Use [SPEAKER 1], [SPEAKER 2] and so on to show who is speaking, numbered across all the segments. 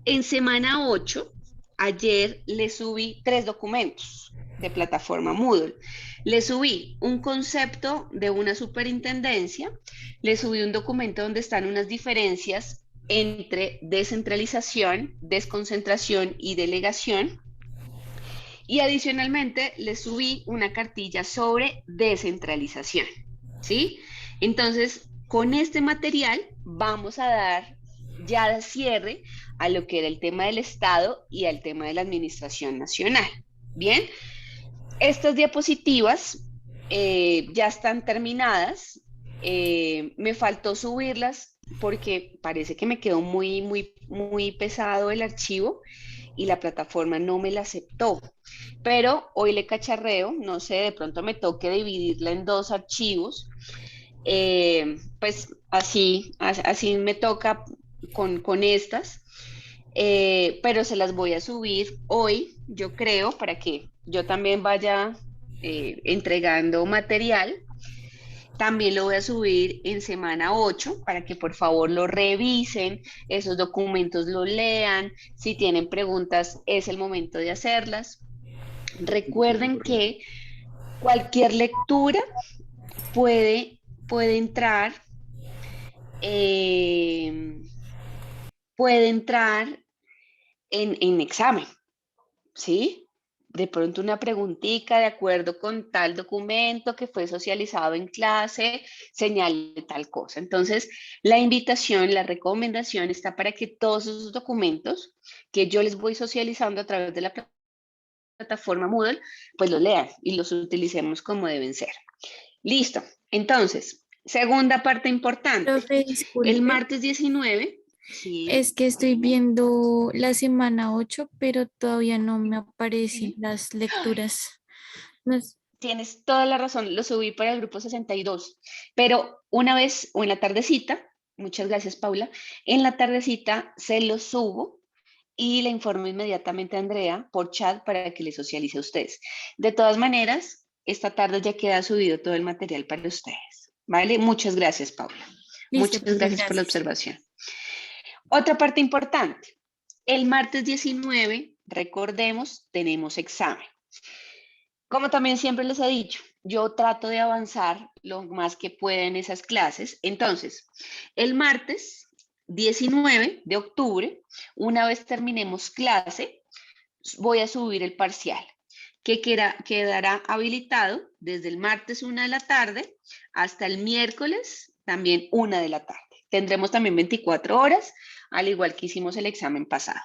[SPEAKER 1] En semana 8, ayer le subí 3 documentos de plataforma Moodle. Le subí un concepto de una superintendencia, le subí un documento donde están unas diferencias entre descentralización, desconcentración y delegación. Y adicionalmente le subí una cartilla sobre descentralización, ¿sí? Entonces, con este material vamos a dar ya cierre a lo que era el tema del Estado y al tema de la Administración Nacional. Bien, estas diapositivas ya están terminadas. Me faltó subirlas porque parece que me quedó muy pesado el archivo y la plataforma no me la aceptó. Pero hoy le cacharreo, no sé, de pronto me toque dividirla en 2 archivos. Pues así me toca con estas. Pero se las voy a subir hoy, yo creo, para que yo también vaya entregando material. También lo voy a subir en semana 8 para que por favor lo revisen, esos documentos lo lean. Si tienen preguntas, es el momento de hacerlas. Recuerden que cualquier lectura puede entrar, eh, puede entrar en examen. ¿Sí? De pronto una preguntita de acuerdo con tal documento que fue socializado en clase, señale tal cosa. Entonces, la invitación, la recomendación está para que todos esos documentos que yo les voy socializando a través de la plataforma Moodle, pues los lean y los utilicemos como deben ser. Listo. Entonces, segunda parte importante.
[SPEAKER 2] Profe,
[SPEAKER 1] El
[SPEAKER 2] disculpe,
[SPEAKER 1] martes 19, sí,
[SPEAKER 2] es que estoy viendo la semana 8, pero todavía no me aparecen
[SPEAKER 1] sí.
[SPEAKER 2] las lecturas. No es-
[SPEAKER 1] Tienes toda la razón, lo subí para el grupo 62, pero una vez o en la tardecita, muchas gracias Paula, en la tardecita se lo subo y le informo inmediatamente a Andrea por chat para que le socialice a ustedes. De todas maneras, esta tarde ya queda subido todo el material para ustedes, ¿vale? Muchas gracias Paula,
[SPEAKER 2] Listo,
[SPEAKER 1] muchas
[SPEAKER 2] profe,
[SPEAKER 1] gracias por la
[SPEAKER 2] gracias.
[SPEAKER 1] observación. Otra parte importante, el martes 19, recordemos, tenemos examen. Como también siempre les he dicho, yo trato de avanzar lo más que pueda en esas clases. Entonces, el martes 19 de octubre, una vez terminemos clase, voy a subir el parcial, que quedará habilitado desde el martes 1 de la tarde hasta el miércoles también 1 de la tarde. Tendremos también 24 horas, al igual que hicimos el examen pasado.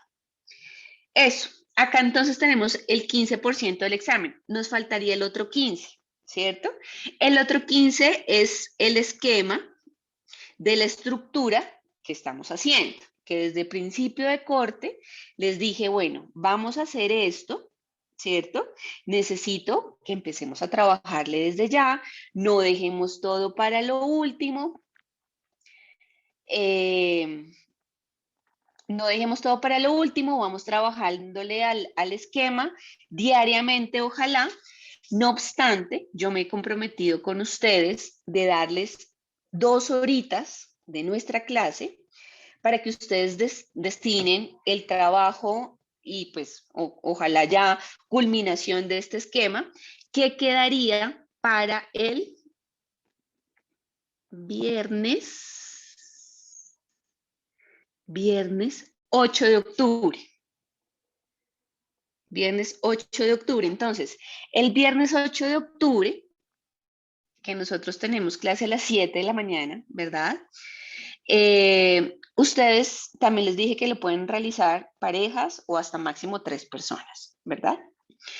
[SPEAKER 1] Eso. Acá entonces tenemos el 15% del examen. Nos faltaría el otro 15%, ¿cierto? El otro 15% es el esquema de la estructura que estamos haciendo, que desde principio de corte les dije, bueno, vamos a hacer esto, ¿cierto? Necesito que empecemos a trabajarle desde ya, no dejemos todo para lo último. Eh, No dejemos todo para lo último, vamos trabajándole al esquema diariamente, ojalá. No obstante, yo me he comprometido con ustedes de darles 2 horitas de nuestra clase para que ustedes destinen el trabajo y pues ojalá ya culminación de este esquema que quedaría para el viernes, viernes 8 de octubre. Viernes 8 de octubre. Entonces, el viernes 8 de octubre, que nosotros tenemos clase a las 7 de la mañana, ¿verdad? Ustedes también les dije que lo pueden realizar parejas o hasta máximo 3 personas, ¿verdad?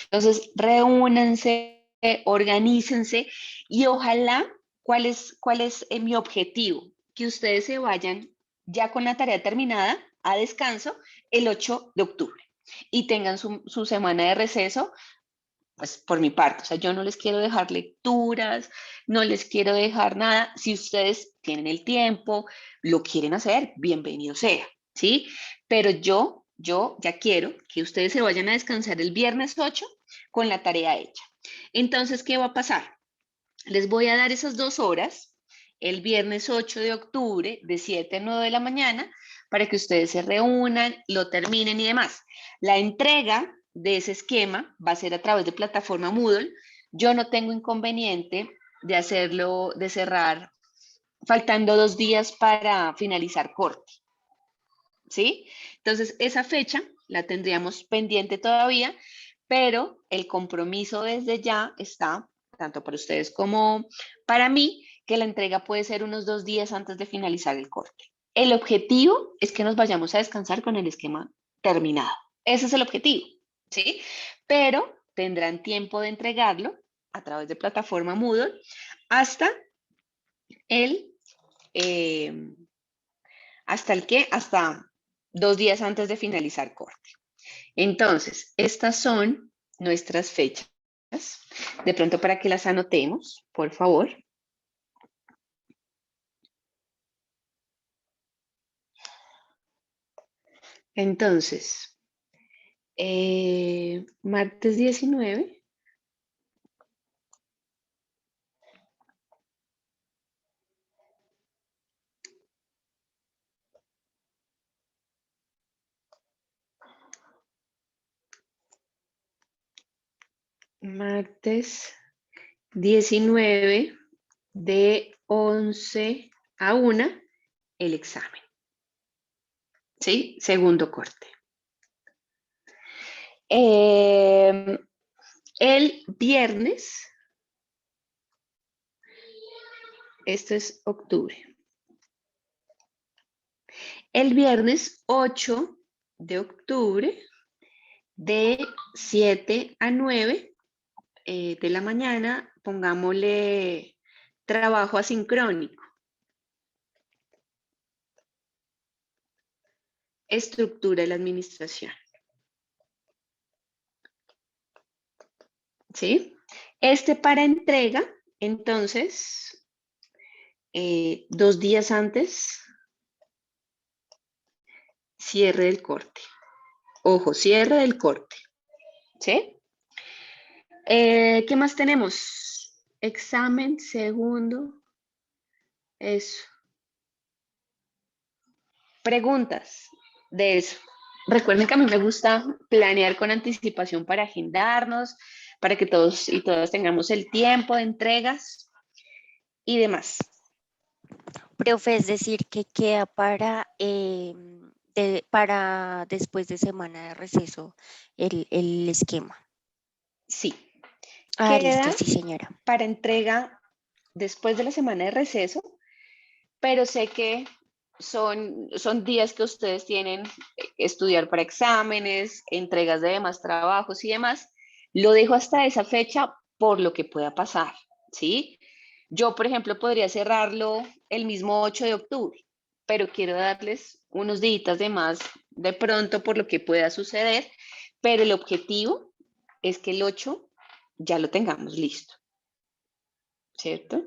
[SPEAKER 1] Entonces, reúnanse, organícense y ojalá, ¿cuál es mi objetivo? Que ustedes se vayan ya con la tarea terminada a descanso el 8 de octubre y tengan su semana de receso, pues por mi parte. O sea, yo no les quiero dejar lecturas, no les quiero dejar nada. Si ustedes tienen el tiempo, lo quieren hacer, bienvenido sea, ¿sí? Pero yo ya quiero que ustedes se vayan a descansar el viernes 8 con la tarea hecha. Entonces, ¿qué va a pasar? Les voy a dar esas 2 horas el viernes 8 de octubre de 7 a 9 de la mañana para que ustedes se reúnan, lo terminen y demás. La entrega de ese esquema va a ser a través de plataforma Moodle. Yo no tengo inconveniente de hacerlo, de cerrar, faltando 2 días para finalizar corte, ¿sí? Entonces, esa fecha la tendríamos pendiente todavía, pero el compromiso desde ya está, tanto para ustedes como para mí, que la entrega puede ser unos 2 días antes de finalizar el corte. El objetivo es que nos vayamos a descansar con el esquema terminado. Ese es el objetivo, ¿sí? Pero tendrán tiempo de entregarlo a través de plataforma Moodle hasta el, eh, hasta 2 días antes de finalizar corte. Entonces, estas son nuestras fechas. De pronto para que las anotemos, por favor. Entonces, martes 19. Martes 19 de 11 a 1 el examen. ¿Sí? Segundo corte. El viernes, esto es octubre. El viernes 8 de octubre, de 7 a 9 de la mañana, pongámosle trabajo asincrónico. Estructura de la administración. ¿Sí? Este para entrega, entonces, 2 días antes, cierre del corte. Ojo, cierre del corte. ¿Sí? ¿Qué más tenemos? Examen, segundo. Eso. Preguntas de eso. Recuerden que a mí me gusta planear con anticipación para agendarnos, para que todos y todas tengamos el tiempo de entregas y demás.
[SPEAKER 3] Profe, es decir, que queda para después de semana de receso el esquema.
[SPEAKER 1] Sí.
[SPEAKER 3] Ah,
[SPEAKER 1] Queda
[SPEAKER 3] listo, sí, señora.
[SPEAKER 1] para entrega después de la semana de receso, pero sé que son días que ustedes tienen estudiar para exámenes, entregas de demás trabajos y demás. Lo dejo hasta esa fecha por lo que pueda pasar, ¿sí? Yo, por ejemplo, podría cerrarlo el mismo 8 de octubre, pero quiero darles unos días de más de pronto por lo que pueda suceder, pero el objetivo es que el 8 ya lo tengamos listo, ¿cierto?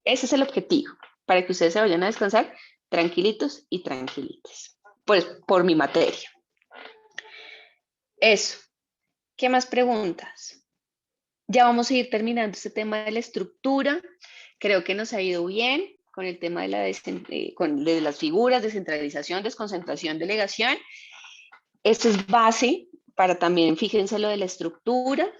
[SPEAKER 1] Ese es el objetivo, para que ustedes se vayan a descansar tranquilitos y tranquilitas, pues por mi materia. Eso. ¿Qué más preguntas? Ya vamos a ir terminando este tema de la estructura. Creo que nos ha ido bien con el tema de, de las figuras, descentralización, desconcentración, delegación. Esto es base para también, fíjense lo de la estructura.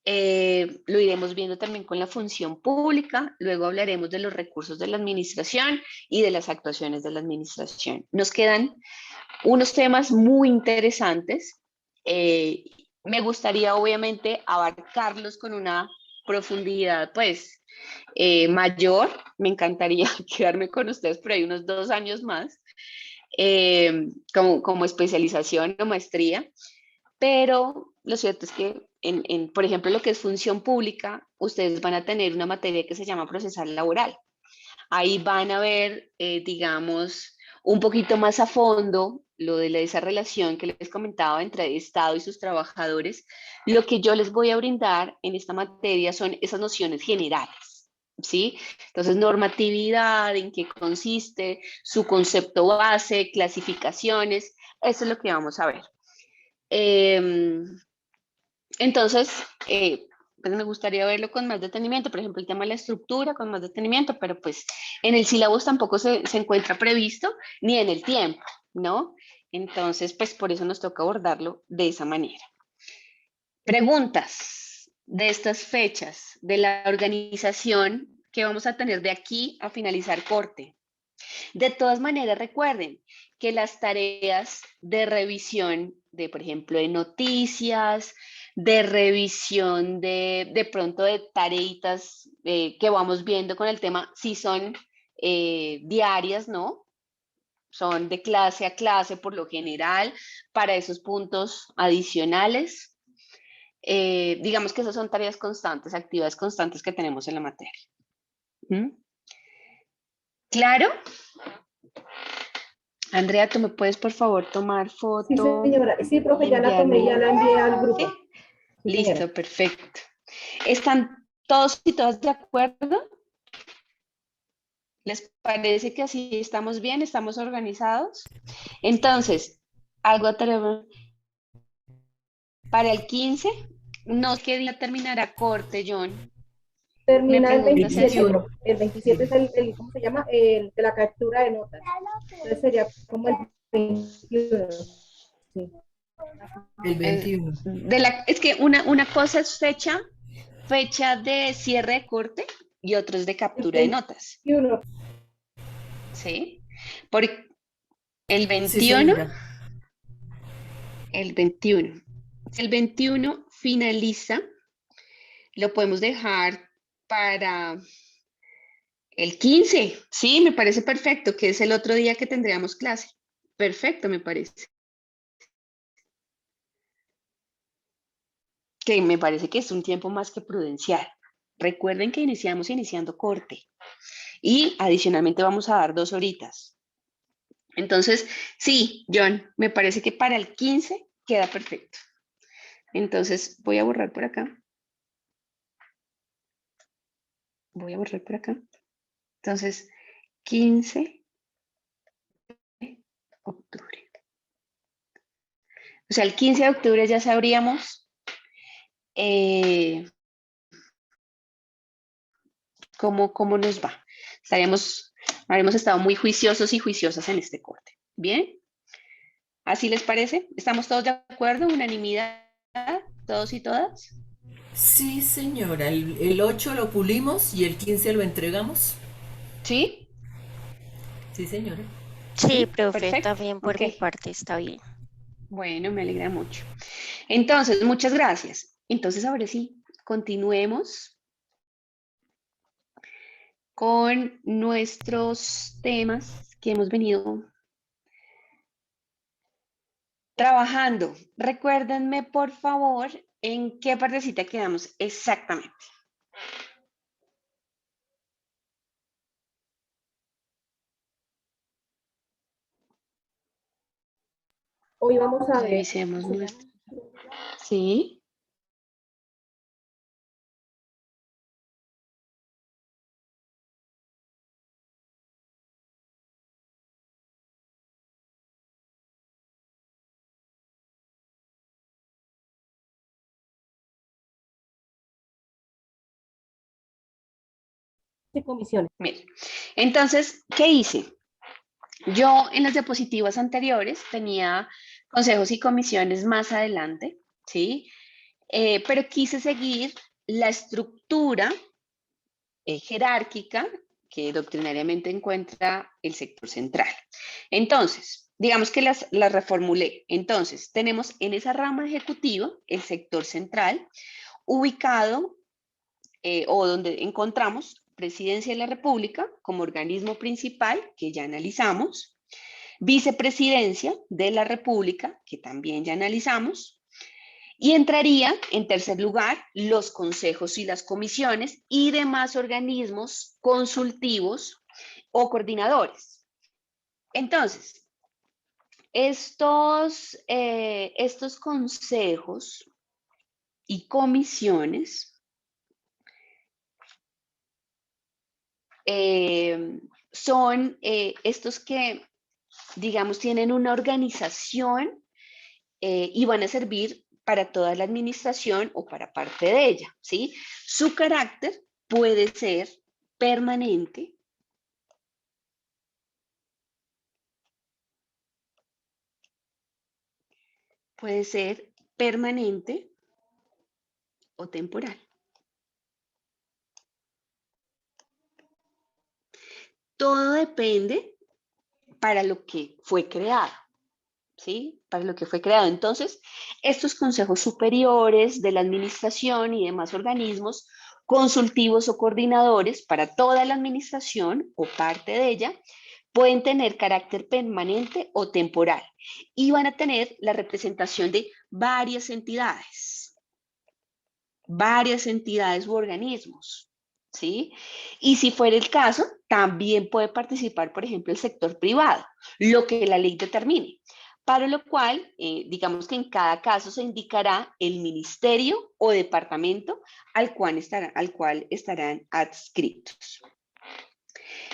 [SPEAKER 1] Lo iremos viendo también con la función pública, luego hablaremos de los recursos de la administración y de las actuaciones de la administración. Nos quedan unos temas muy interesantes. Me gustaría obviamente abarcarlos con una profundidad pues mayor. Me encantaría quedarme con ustedes por ahí unos 2 años más como especialización o maestría, pero lo cierto es que por ejemplo, lo que es función pública, ustedes van a tener una materia que se llama procesal laboral. Ahí van a ver, digamos, un poquito más a fondo lo de esa relación que les comentaba entre el Estado y sus trabajadores. Lo que yo les voy a brindar en esta materia son esas nociones generales, ¿sí? Entonces, normatividad, en qué consiste, su concepto base, clasificaciones, eso es lo que vamos a ver. Entonces, pues me gustaría verlo con más detenimiento, por ejemplo, el tema de la estructura con más detenimiento, pero pues en el sílabus tampoco se encuentra previsto ni en el tiempo, ¿no? Entonces, pues por eso nos toca abordarlo de esa manera. Preguntas de estas fechas, de la organización que vamos a tener de aquí a finalizar corte. De todas maneras, recuerden que las tareas de revisión de, por ejemplo, de noticias, de revisión de pronto de tareitas que vamos viendo con el tema, sí son diarias, ¿no? Son de clase a clase por lo general, para esos puntos adicionales. Digamos que esas son tareas constantes, actividades constantes que tenemos en la materia. ¿Mm? ¿Claro? Andrea, ¿tú me puedes por favor tomar foto?
[SPEAKER 4] Sí, señora. Sí, profe,
[SPEAKER 1] y
[SPEAKER 4] ya la tomé, ya la envié al grupo.
[SPEAKER 1] ¿Sí?
[SPEAKER 4] Sí,
[SPEAKER 1] Listo,
[SPEAKER 4] señora.
[SPEAKER 1] perfecto. ¿Están todos y todas de acuerdo? ¿Les parece que así estamos bien, estamos organizados? Entonces, algo para el 15, no sé qué día terminará corte, John.
[SPEAKER 4] Termina el
[SPEAKER 1] preguntas
[SPEAKER 4] 27,
[SPEAKER 1] eso.
[SPEAKER 4] profe. El 27 es ¿cómo se llama? El de la captura de notas. Entonces sería como el 21. Sí.
[SPEAKER 5] El 21.
[SPEAKER 1] Es que una cosa es fecha de cierre de corte y otro es de captura de notas.
[SPEAKER 4] 21.
[SPEAKER 1] ¿Sí? Por el
[SPEAKER 5] Sí,
[SPEAKER 1] 21,
[SPEAKER 5] señora.
[SPEAKER 1] el 21. Si el 21 finaliza, lo podemos dejar para el 15. Sí, me parece perfecto, que es el otro día que tendríamos clase. Perfecto, me parece. Que me parece que es un tiempo más que prudencial. Recuerden que iniciando corte y adicionalmente vamos a dar 2 horitas. Entonces, sí, John, me parece que para el 15 queda perfecto. Entonces, voy a borrar por acá. Voy a borrar por acá. Entonces, 15 de octubre. O sea, el 15 de octubre ya sabríamos cómo nos va. Habremos estado muy juiciosos y juiciosas en este corte. ¿Bien? ¿Así les parece? ¿Estamos todos de acuerdo? ¿Unanimidad? ¿Todos y todas?
[SPEAKER 5] Sí, señora. El 8 lo pulimos y el 15 lo entregamos.
[SPEAKER 1] ¿Sí?
[SPEAKER 5] Sí, señora.
[SPEAKER 3] Sí,
[SPEAKER 1] ¿Sí?
[SPEAKER 3] profe,
[SPEAKER 1] Perfecto.
[SPEAKER 3] también por
[SPEAKER 1] Ok.
[SPEAKER 3] mi parte está bien.
[SPEAKER 1] Bueno, me alegra mucho. Entonces, muchas gracias. Entonces, ahora sí, continuemos con nuestros temas que hemos venido trabajando. Recuérdenme, por favor, en qué partecita quedamos exactamente.
[SPEAKER 4] Hoy vamos a ver.
[SPEAKER 1] Revisemos nuestro. Sí.
[SPEAKER 4] De comisiones.
[SPEAKER 1] Miren. Entonces, ¿qué hice? Yo en las diapositivas anteriores tenía consejos y comisiones más adelante, ¿sí? Pero quise seguir la estructura jerárquica que doctrinariamente encuentra el sector central. Entonces, digamos que las reformulé. Entonces, tenemos en esa rama ejecutiva el sector central, ubicado o donde encontramos Presidencia de la República como organismo principal, que ya analizamos, Vicepresidencia de la República, que también ya analizamos, y entraría, en tercer lugar, los consejos y las comisiones y demás organismos consultivos o coordinadores. Entonces, estos consejos y comisiones son estos que, digamos, tienen una organización y van a servir para toda la administración o para parte de ella, ¿sí? Su carácter puede ser permanente, o temporal. Todo depende para lo que fue creado, ¿sí? Para lo que fue creado. Entonces, estos consejos superiores de la administración y demás organismos consultivos o coordinadores para toda la administración o parte de ella pueden tener carácter permanente o temporal y van a tener la representación de varias entidades u organismos, ¿sí? Y si fuera el caso, también puede participar, por ejemplo, el sector privado, lo que la ley determine, para lo cual, digamos que en cada caso se indicará el ministerio o departamento al cual estarán adscritos.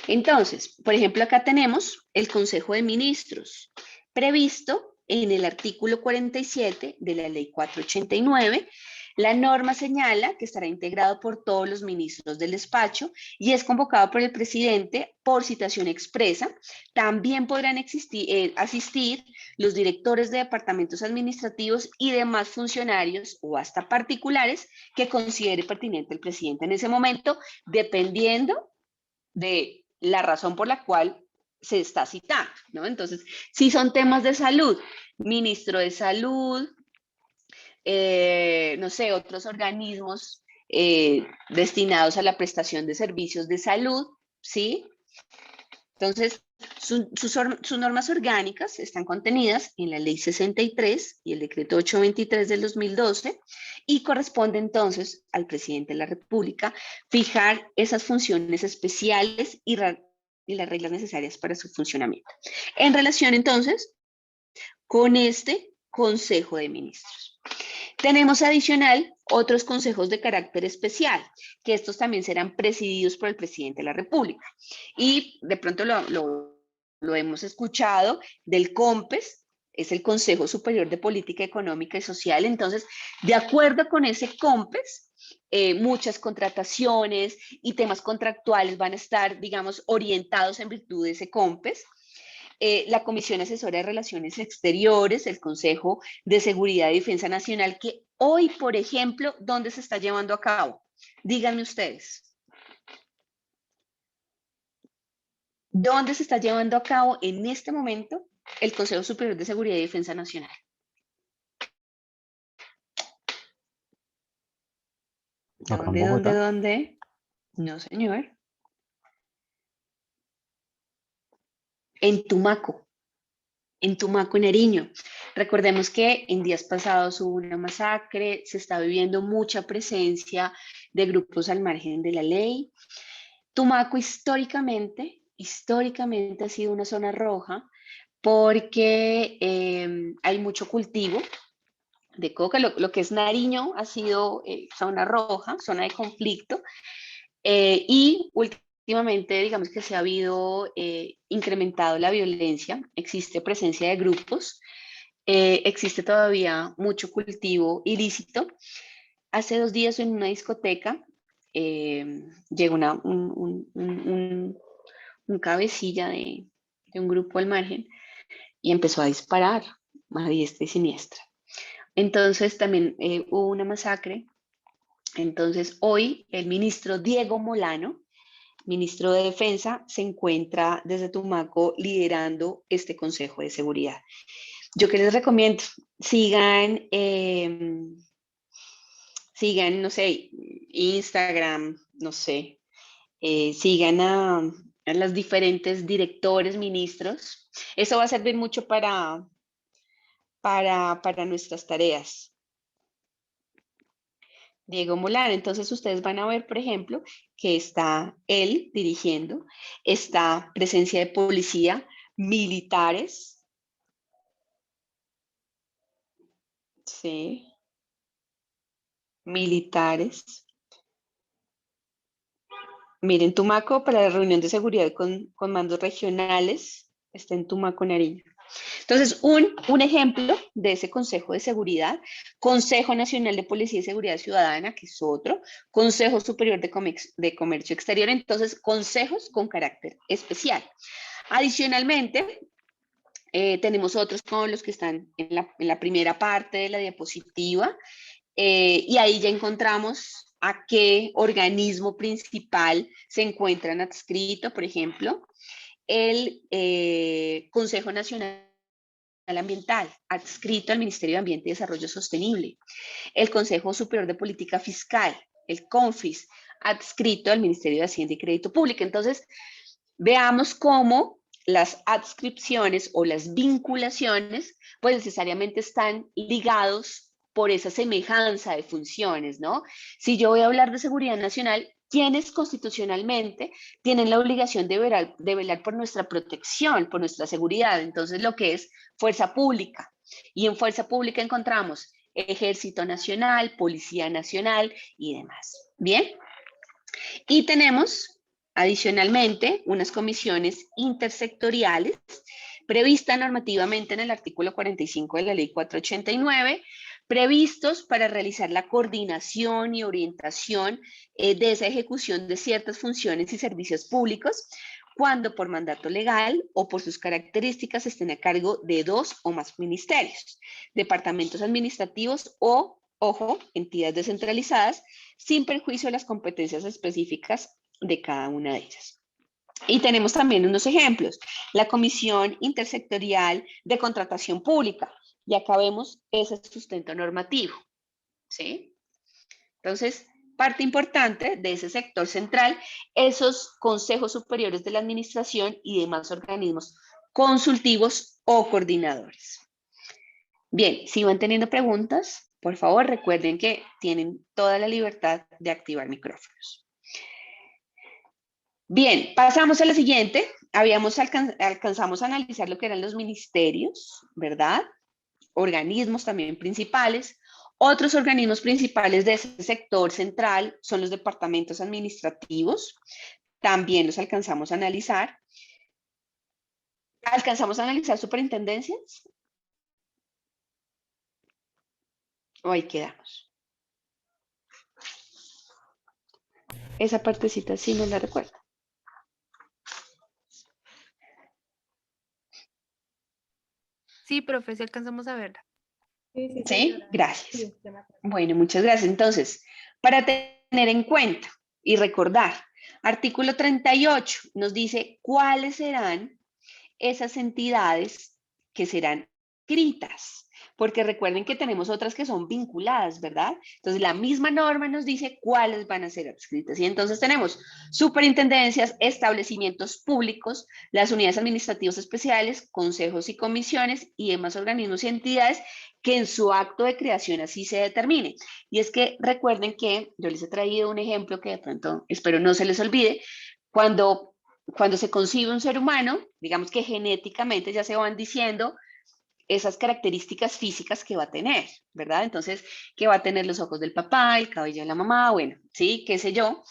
[SPEAKER 1] Entonces, por ejemplo, acá tenemos el Consejo de Ministros, previsto en el artículo 47 de la Ley 489. La norma señala que estará integrado por todos los ministros del despacho y es convocado por el presidente por citación expresa. También podrán asistir los directores de departamentos administrativos y demás funcionarios o hasta particulares que considere pertinente el presidente en ese momento, dependiendo de la razón por la cual se está citando, ¿no? Entonces, si son temas de salud, ministro de salud, no sé, otros organismos destinados a la prestación de servicios de salud, ¿sí? Entonces, sus normas orgánicas están contenidas en la Ley 63 y el Decreto 823 del 2012 y corresponde entonces al presidente de la República fijar esas funciones especiales y las reglas necesarias para su funcionamiento. En relación entonces con este Consejo de Ministros. Tenemos adicional otros consejos de carácter especial, que estos también serán presididos por el presidente de la República. Y de pronto lo hemos escuchado del COMPES, es el Consejo Superior de Política Económica y Social. Entonces, de acuerdo con ese COMPES, muchas contrataciones y temas contractuales van a estar, digamos, orientados en virtud de ese COMPES. La Comisión Asesora de Relaciones Exteriores, el Consejo de Seguridad y Defensa Nacional, que hoy, por ejemplo, ¿dónde se está llevando a cabo? Díganme ustedes. ¿Dónde se está llevando a cabo en este momento el Consejo Superior de Seguridad y Defensa Nacional? ¿Dónde? No, señor. En Tumaco, Nariño. Recordemos que en días pasados hubo una masacre, se está viviendo mucha presencia de grupos al margen de la ley. Tumaco históricamente ha sido una zona roja porque hay mucho cultivo de coca. Lo que es Nariño ha sido zona roja, zona de conflicto, y últimamente, digamos que se ha habido incrementado la violencia, existe presencia de grupos, existe todavía mucho cultivo ilícito. Hace 2 días en una discoteca llegó un cabecilla de un grupo al margen y empezó a disparar a diestra y siniestra. Entonces también hubo una masacre. Entonces hoy el ministro Diego Molano, ministro de Defensa, se encuentra desde Tumaco liderando este Consejo de Seguridad. Yo que les recomiendo, sigan, no sé, Instagram, no sé, sigan a los diferentes directores, ministros. Eso va a servir mucho para nuestras tareas. Diego Molano, entonces ustedes van a ver, por ejemplo, que está él dirigiendo, está presencia de policía, militares, sí, militares. Miren, Tumaco para la reunión de seguridad con mandos regionales, está en Tumaco, Nariño. Entonces, un ejemplo de ese Consejo de Seguridad, Consejo Nacional de Policía y Seguridad Ciudadana, que es otro, Consejo Superior de Comercio Exterior, entonces consejos con carácter especial. Adicionalmente, tenemos otros como los que están en la primera parte de la diapositiva, y ahí ya encontramos a qué organismo principal se encuentran adscrito, por ejemplo, el Consejo Nacional Ambiental, adscrito al Ministerio de Ambiente y Desarrollo Sostenible, el Consejo Superior de Política Fiscal, el CONFIS, adscrito al Ministerio de Hacienda y Crédito Público. Entonces, veamos cómo las adscripciones o las vinculaciones, pues necesariamente están ligados por esa semejanza de funciones, ¿no? Si yo voy a hablar de seguridad nacional, ¿quiénes constitucionalmente tienen la obligación de velar por nuestra protección, por nuestra seguridad? Entonces, lo que es fuerza pública. Y en fuerza pública encontramos Ejército Nacional, Policía Nacional y demás. Bien. Y tenemos, adicionalmente, unas comisiones intersectoriales previstas normativamente en el artículo 45 de la Ley 489, previstos para realizar la coordinación y orientación de esa ejecución de ciertas funciones y servicios públicos cuando por mandato legal o por sus características estén a cargo de 2 o más ministerios, departamentos administrativos o, ojo, entidades descentralizadas, sin perjuicio de las competencias específicas de cada una de ellas. Y tenemos también unos ejemplos. La Comisión Intersectorial de Contratación Pública. Y acá vemos ese sustento normativo. ¿Sí? Entonces, parte importante de ese sector central, esos consejos superiores de la administración y demás organismos consultivos o coordinadores. Bien, si van teniendo preguntas, por favor recuerden que tienen toda la libertad de activar micrófonos. Bien, pasamos a la siguiente. Alcanzamos a analizar lo que eran los ministerios, ¿verdad? Organismos también principales. Otros organismos principales de ese sector central son los departamentos administrativos. También los alcanzamos a analizar. ¿Alcanzamos a analizar superintendencias? ¿O ahí quedamos? Esa partecita sí no la recuerdo.
[SPEAKER 6] Sí, profe, sí alcanzamos a verla.
[SPEAKER 4] Sí,
[SPEAKER 1] ¿Sí?
[SPEAKER 4] señora.
[SPEAKER 1] Gracias.
[SPEAKER 4] Sí, ya me acuerdo.
[SPEAKER 1] Bueno, muchas gracias. Entonces, para tener en cuenta y recordar, artículo 38 nos dice cuáles serán esas entidades que serán adscritas, porque recuerden que tenemos otras que son vinculadas, ¿verdad? Entonces, la misma norma nos dice cuáles van a ser adscritas. Y entonces tenemos superintendencias, establecimientos públicos, las unidades administrativas especiales, consejos y comisiones y demás organismos y entidades que en su acto de creación así se determine. Y es que recuerden que yo les he traído un ejemplo que de pronto espero no se les olvide. Cuando se concibe un ser humano, digamos que genéticamente ya se van diciendo esas características físicas que va a tener, ¿verdad? Entonces, que va a tener los ojos del papá, el cabello de la mamá, bueno, sí, qué sé yo.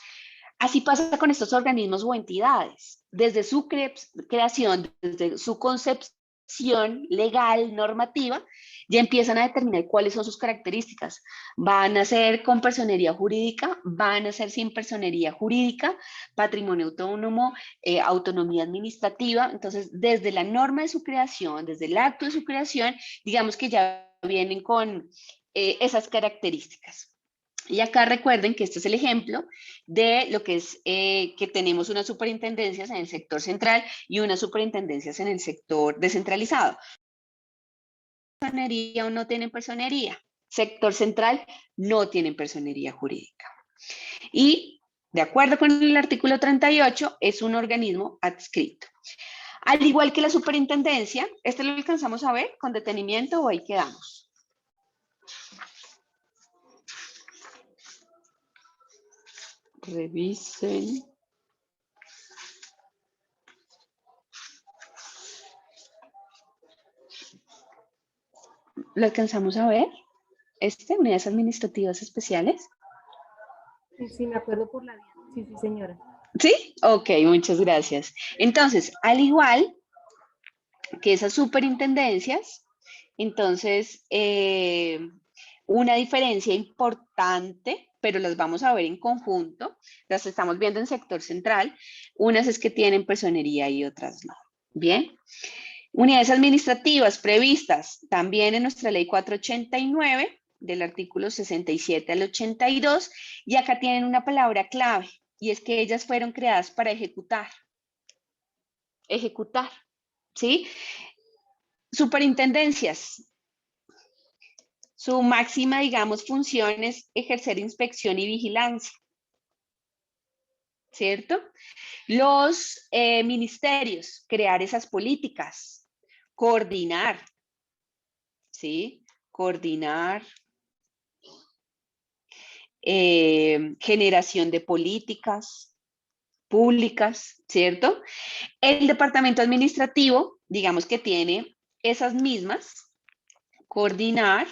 [SPEAKER 1] Así pasa con estos organismos o entidades. Desde su creación, desde su concepción legal, normativa, ya empiezan a determinar cuáles son sus características. Van a ser con personería jurídica, van a ser sin personería jurídica, patrimonio autónomo, autonomía administrativa. Entonces, desde la norma de su creación, desde el acto de su creación, digamos que ya vienen con esas características. Y acá recuerden que este es el ejemplo de lo que es que tenemos unas superintendencias en el sector central y unas superintendencias en el sector descentralizado. ¿Personería o no tienen personería? Sector central no tienen personería jurídica. Y de acuerdo con el artículo 38, es un organismo adscrito. Al igual que la superintendencia, ¿este lo alcanzamos a ver con detenimiento o ahí quedamos? Revisen. ¿Lo alcanzamos a ver? Unidades administrativas especiales.
[SPEAKER 4] Sí, me acuerdo por la vida. Sí, señora.
[SPEAKER 1] ¿Sí? Ok, muchas gracias. Entonces, al igual que esas superintendencias, entonces, una diferencia importante, pero las vamos a ver en conjunto, las estamos viendo en sector central, unas es que tienen personería y otras no. Bien. Unidades administrativas previstas también en nuestra ley 489, del artículo 67 al 82, y acá tienen una palabra clave, y es que ellas fueron creadas para ejecutar. Ejecutar, ¿sí? Superintendencias. Su máxima, digamos, función es ejercer inspección y vigilancia, ¿cierto? Los ministerios, crear esas políticas, coordinar, ¿sí? Coordinar, generación de políticas públicas, ¿cierto? El departamento administrativo, digamos que tiene esas mismas, coordinar,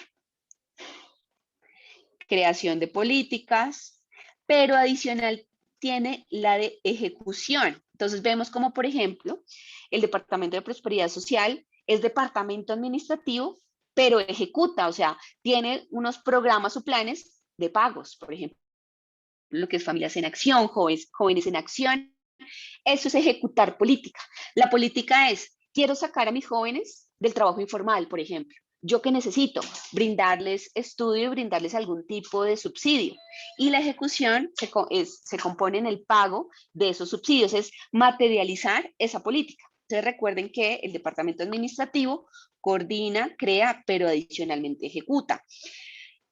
[SPEAKER 1] creación de políticas, pero adicional tiene la de ejecución. Entonces vemos como, por ejemplo, el Departamento de Prosperidad Social es departamento administrativo, pero ejecuta, o sea, tiene unos programas o planes de pagos, por ejemplo, lo que es Familias en Acción, Jóvenes en Acción. Eso es ejecutar política. La política es, quiero sacar a mis jóvenes del trabajo informal, por ejemplo. ¿Yo qué necesito? Brindarles estudio y brindarles algún tipo de subsidio. Y la ejecución se compone en el pago de esos subsidios, es materializar esa política. Entonces recuerden que el departamento administrativo coordina, crea, pero adicionalmente ejecuta.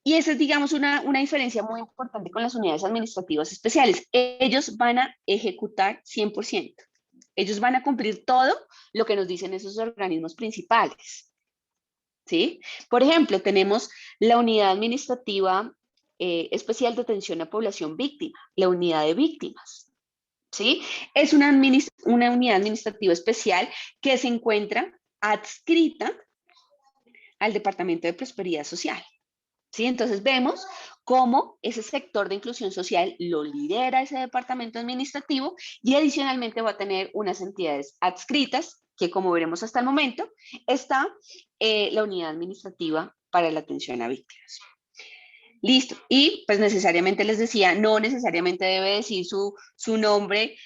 [SPEAKER 1] Y esa es, digamos, una diferencia muy importante con las unidades administrativas especiales. Ellos van a ejecutar 100%. Ellos van a cumplir todo lo que nos dicen esos organismos principales. ¿Sí? Por ejemplo, tenemos la unidad administrativa especial de atención a población víctima, la unidad de víctimas. ¿Sí? Es una unidad administrativa especial que se encuentra adscrita al Departamento de Prosperidad Social. ¿Sí? Entonces vemos cómo ese sector de inclusión social lo lidera ese departamento administrativo y adicionalmente va a tener unas entidades adscritas que, como veremos hasta el momento, está la unidad administrativa para la atención a víctimas. Listo. Y pues necesariamente les decía, no necesariamente debe decir su nombre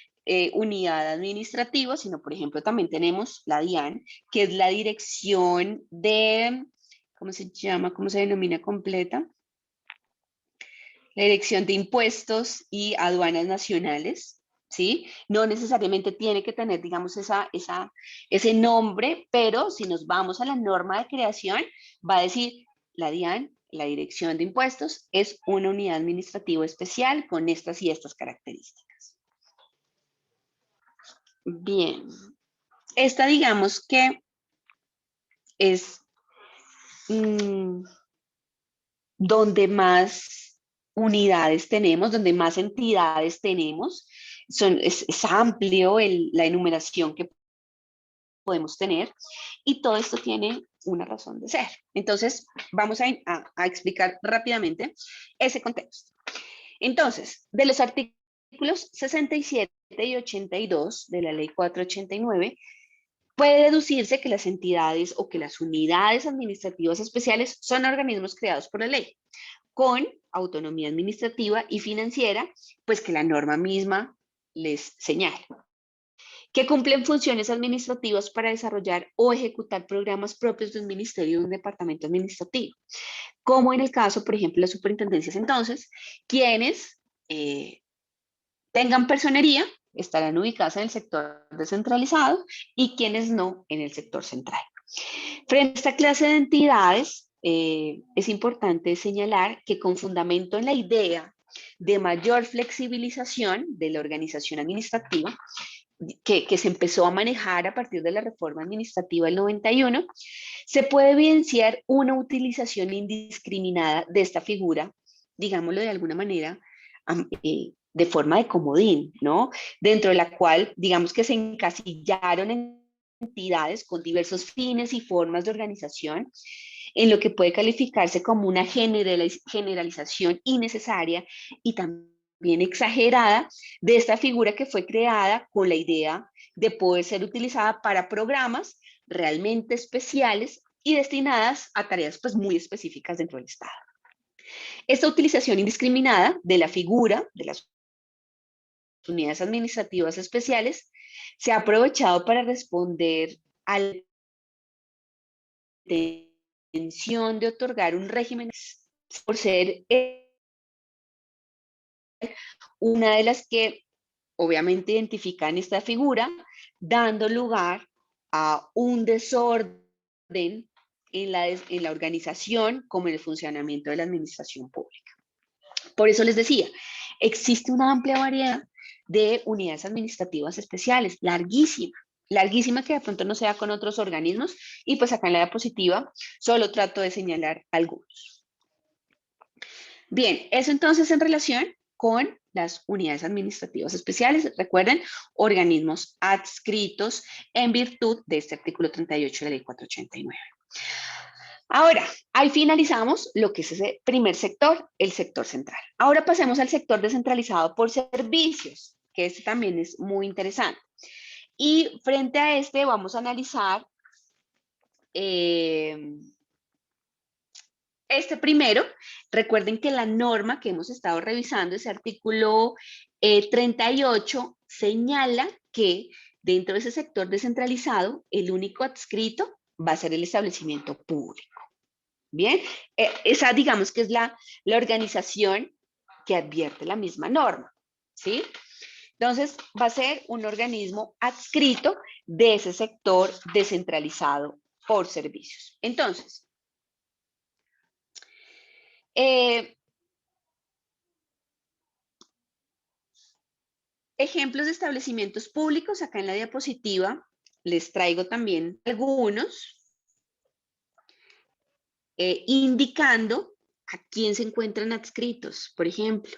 [SPEAKER 1] unidad administrativa, sino por ejemplo también tenemos la DIAN, que es la dirección de... ¿Cómo se llama? ¿Cómo se denomina completa? La Dirección de Impuestos y Aduanas Nacionales, ¿sí? No necesariamente tiene que tener, digamos, ese nombre, pero si nos vamos a la norma de creación, va a decir la DIAN, la Dirección de Impuestos, es una unidad administrativa especial con estas y estas características. Bien. Esta, digamos que es... donde más unidades tenemos, donde más entidades tenemos, es amplio la enumeración que podemos tener y todo esto tiene una razón de ser. Entonces, vamos a explicar rápidamente ese contexto. Entonces, de los artículos 67 y 82 de la ley 489, puede deducirse que las entidades o que las unidades administrativas especiales son organismos creados por la ley, con autonomía administrativa y financiera, pues que la norma misma les señala, que cumplen funciones administrativas para desarrollar o ejecutar programas propios de un ministerio o de un departamento administrativo, como en el caso, por ejemplo, de las superintendencias. Entonces, quienes tengan personería estarán ubicadas en el sector descentralizado y quienes no en el sector central. Frente a esta clase de entidades, es importante señalar que con fundamento en la idea de mayor flexibilización de la organización administrativa, que se empezó a manejar a partir de la reforma administrativa del 91, se puede evidenciar una utilización indiscriminada de esta figura, digámoslo de alguna manera, de forma de comodín, ¿no? Dentro de la cual, digamos que se encasillaron entidades con diversos fines y formas de organización, en lo que puede calificarse como una generalización innecesaria y también exagerada de esta figura que fue creada con la idea de poder ser utilizada para programas realmente especiales y destinadas a tareas pues muy específicas dentro del Estado. Esta utilización indiscriminada de la figura de las unidades administrativas especiales se ha aprovechado para responder a la intención de otorgar un régimen por ser una de las que obviamente identifican esta figura, dando lugar a un desorden en la organización como en el funcionamiento de la administración pública. Por eso les decía, existe una amplia variedad de unidades administrativas especiales, larguísima que de pronto no se da con otros organismos, y pues acá en la diapositiva solo trato de señalar algunos. Bien, eso entonces en relación con las unidades administrativas especiales, recuerden, organismos adscritos en virtud de este artículo 38 de la ley 489. Ahora, ahí finalizamos lo que es ese primer sector, el sector central. Ahora pasemos al sector descentralizado por servicios, que este también es muy interesante. Y frente a este vamos a analizar este primero. Recuerden que la norma que hemos estado revisando, ese artículo 38, señala que dentro de ese sector descentralizado, el único adscrito va a ser el establecimiento público. Bien, esa digamos que es la organización que advierte la misma norma, ¿sí? Entonces, va a ser un organismo adscrito de ese sector descentralizado por servicios. Entonces, ejemplos de establecimientos públicos, acá en la diapositiva les traigo también algunos, indicando a quién se encuentran adscritos. Por ejemplo,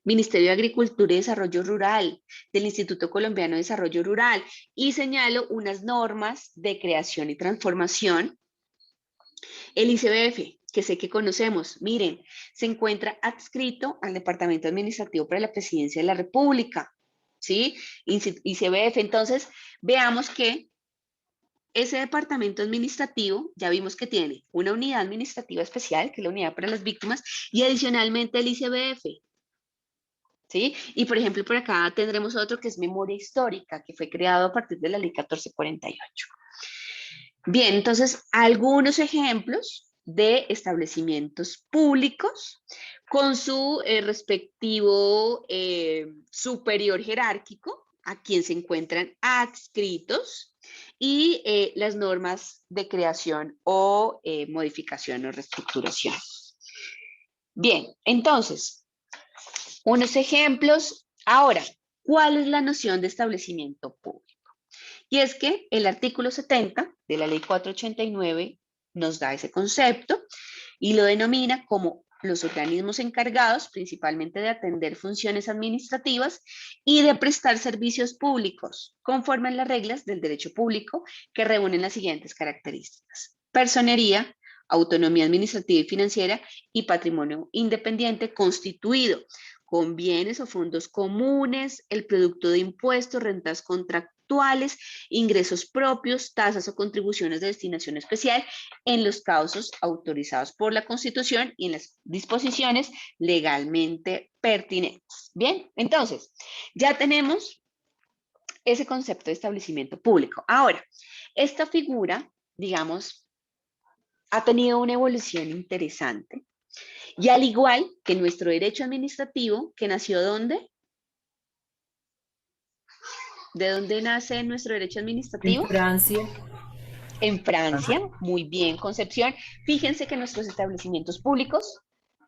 [SPEAKER 1] Ministerio de Agricultura y Desarrollo Rural, del Instituto Colombiano de Desarrollo Rural, y señalo unas normas de creación y transformación. El ICBF, que sé que conocemos, miren, se encuentra adscrito al Departamento Administrativo para la Presidencia de la República, ¿sí? ICBF, entonces veamos que ese departamento administrativo, ya vimos que tiene una unidad administrativa especial, que es la unidad para las víctimas, y adicionalmente el ICBF, ¿sí? Y por ejemplo, por acá tendremos otro que es memoria histórica, que fue creado a partir de la ley 1448. Bien, entonces, algunos ejemplos de establecimientos públicos con su respectivo superior jerárquico, a quien se encuentran adscritos, y las normas de creación o modificación o reestructuración. Bien, entonces, unos ejemplos. Ahora, ¿cuál es la noción de establecimiento público? Y es que el artículo 70 de la ley 489 nos da ese concepto y lo denomina como los organismos encargados principalmente de atender funciones administrativas y de prestar servicios públicos conforme a las reglas del derecho público, que reúnen las siguientes características: personería, autonomía administrativa y financiera y patrimonio independiente constituido con bienes o fondos comunes, el producto de impuestos, rentas contractuales, ingresos propios, tasas o contribuciones de destinación especial en los casos autorizados por la Constitución y en las disposiciones legalmente pertinentes. Bien, entonces, ya tenemos ese concepto de establecimiento público. Ahora, esta figura, digamos, ha tenido una evolución interesante. Y al igual que nuestro derecho administrativo, que nació ¿dónde? ¿De dónde nace nuestro derecho administrativo?
[SPEAKER 5] En Francia.
[SPEAKER 1] En Francia, muy bien, Concepción. Fíjense que nuestros establecimientos públicos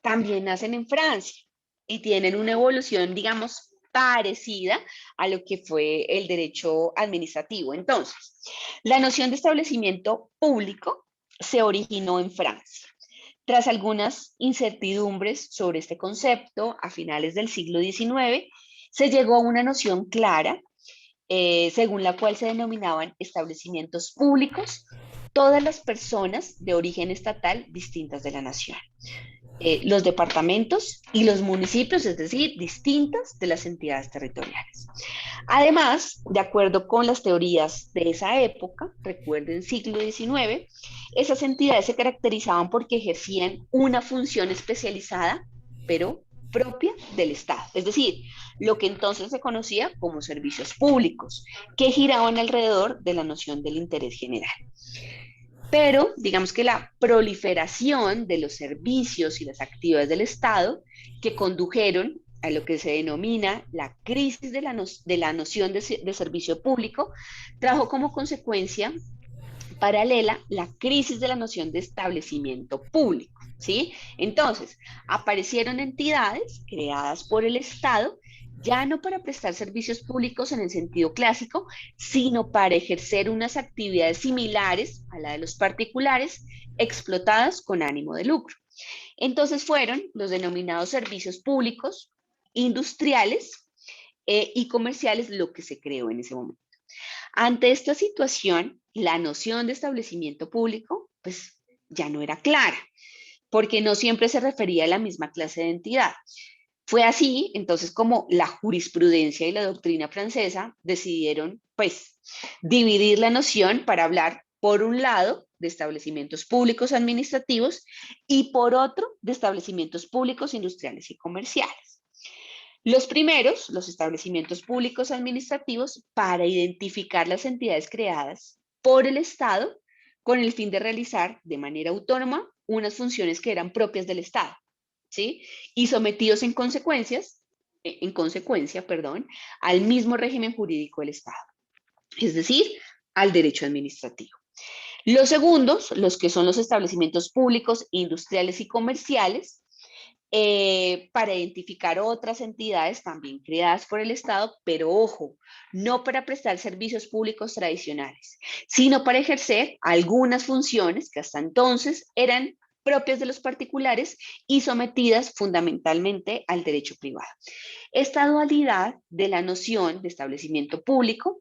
[SPEAKER 1] también nacen en Francia y tienen una evolución, digamos, parecida a lo que fue el derecho administrativo. Entonces, la noción de establecimiento público se originó en Francia. Tras algunas incertidumbres sobre este concepto, a finales del siglo XIX, se llegó a una noción clara, según la cual se denominaban establecimientos públicos todas las personas de origen estatal distintas de la nación. los departamentos y los municipios, es decir, distintas de las entidades territoriales. Además, de acuerdo con las teorías de esa época, recuerden siglo XIX, esas entidades se caracterizaban porque ejercían una función especializada, pero propia del Estado, es decir, lo que entonces se conocía como servicios públicos, que giraban alrededor de la noción del interés general. Pero digamos que la proliferación de los servicios y las actividades del Estado que condujeron a lo que se denomina la crisis de la noción de servicio público, trajo como consecuencia paralela la crisis de la noción de establecimiento público, ¿sí? Entonces, aparecieron entidades creadas por el Estado, ya no para prestar servicios públicos en el sentido clásico, sino para ejercer unas actividades similares a la de los particulares, explotadas con ánimo de lucro. Entonces fueron los denominados servicios públicos, industriales y comerciales lo que se creó en ese momento. Ante esta situación, la noción de establecimiento público, pues ya no era clara, porque no siempre se refería a la misma clase de entidad. Fue así, entonces, como la jurisprudencia y la doctrina francesa decidieron, pues, dividir la noción para hablar, por un lado, de establecimientos públicos administrativos y por otro, de establecimientos públicos industriales y comerciales. Los primeros, los establecimientos públicos administrativos, para identificar las entidades creadas por el Estado con el fin de realizar de manera autónoma unas funciones que eran propias del Estado, ¿sí? Y sometidos en consecuencia, al mismo régimen jurídico del Estado, es decir, al derecho administrativo. Los segundos, los que son los establecimientos públicos, industriales y comerciales, para identificar otras entidades también creadas por el Estado, pero ojo, no para prestar servicios públicos tradicionales, sino para ejercer algunas funciones que hasta entonces eran propias de los particulares y sometidas fundamentalmente al derecho privado. Esta dualidad de la noción de establecimiento público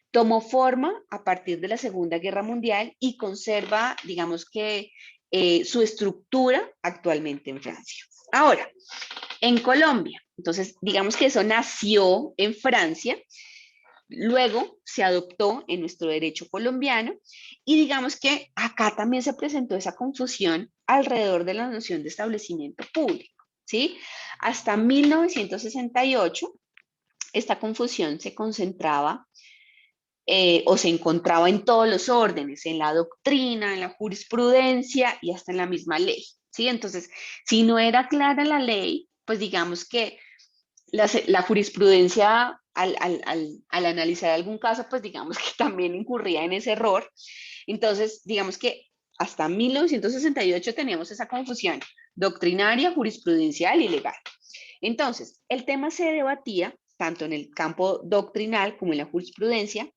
[SPEAKER 1] tomó forma a partir de la Segunda Guerra Mundial y conserva, digamos que, su estructura actualmente en Francia. Ahora, en Colombia, entonces digamos que eso nació en Francia, luego se adoptó en nuestro derecho colombiano y digamos que acá también se presentó esa confusión alrededor de la noción de establecimiento público, ¿sí? Hasta 1968 esta confusión se concentraba o se encontraba en todos los órdenes, en la doctrina, en la jurisprudencia y hasta en la misma ley, ¿sí? Entonces, si no era clara la ley, pues digamos que la jurisprudencia al analizar algún caso, pues digamos que también incurría en ese error. Entonces, digamos que hasta 1968 teníamos esa confusión doctrinaria, jurisprudencial y legal. Entonces, el tema se debatía tanto en el campo doctrinal como en la jurisprudencia,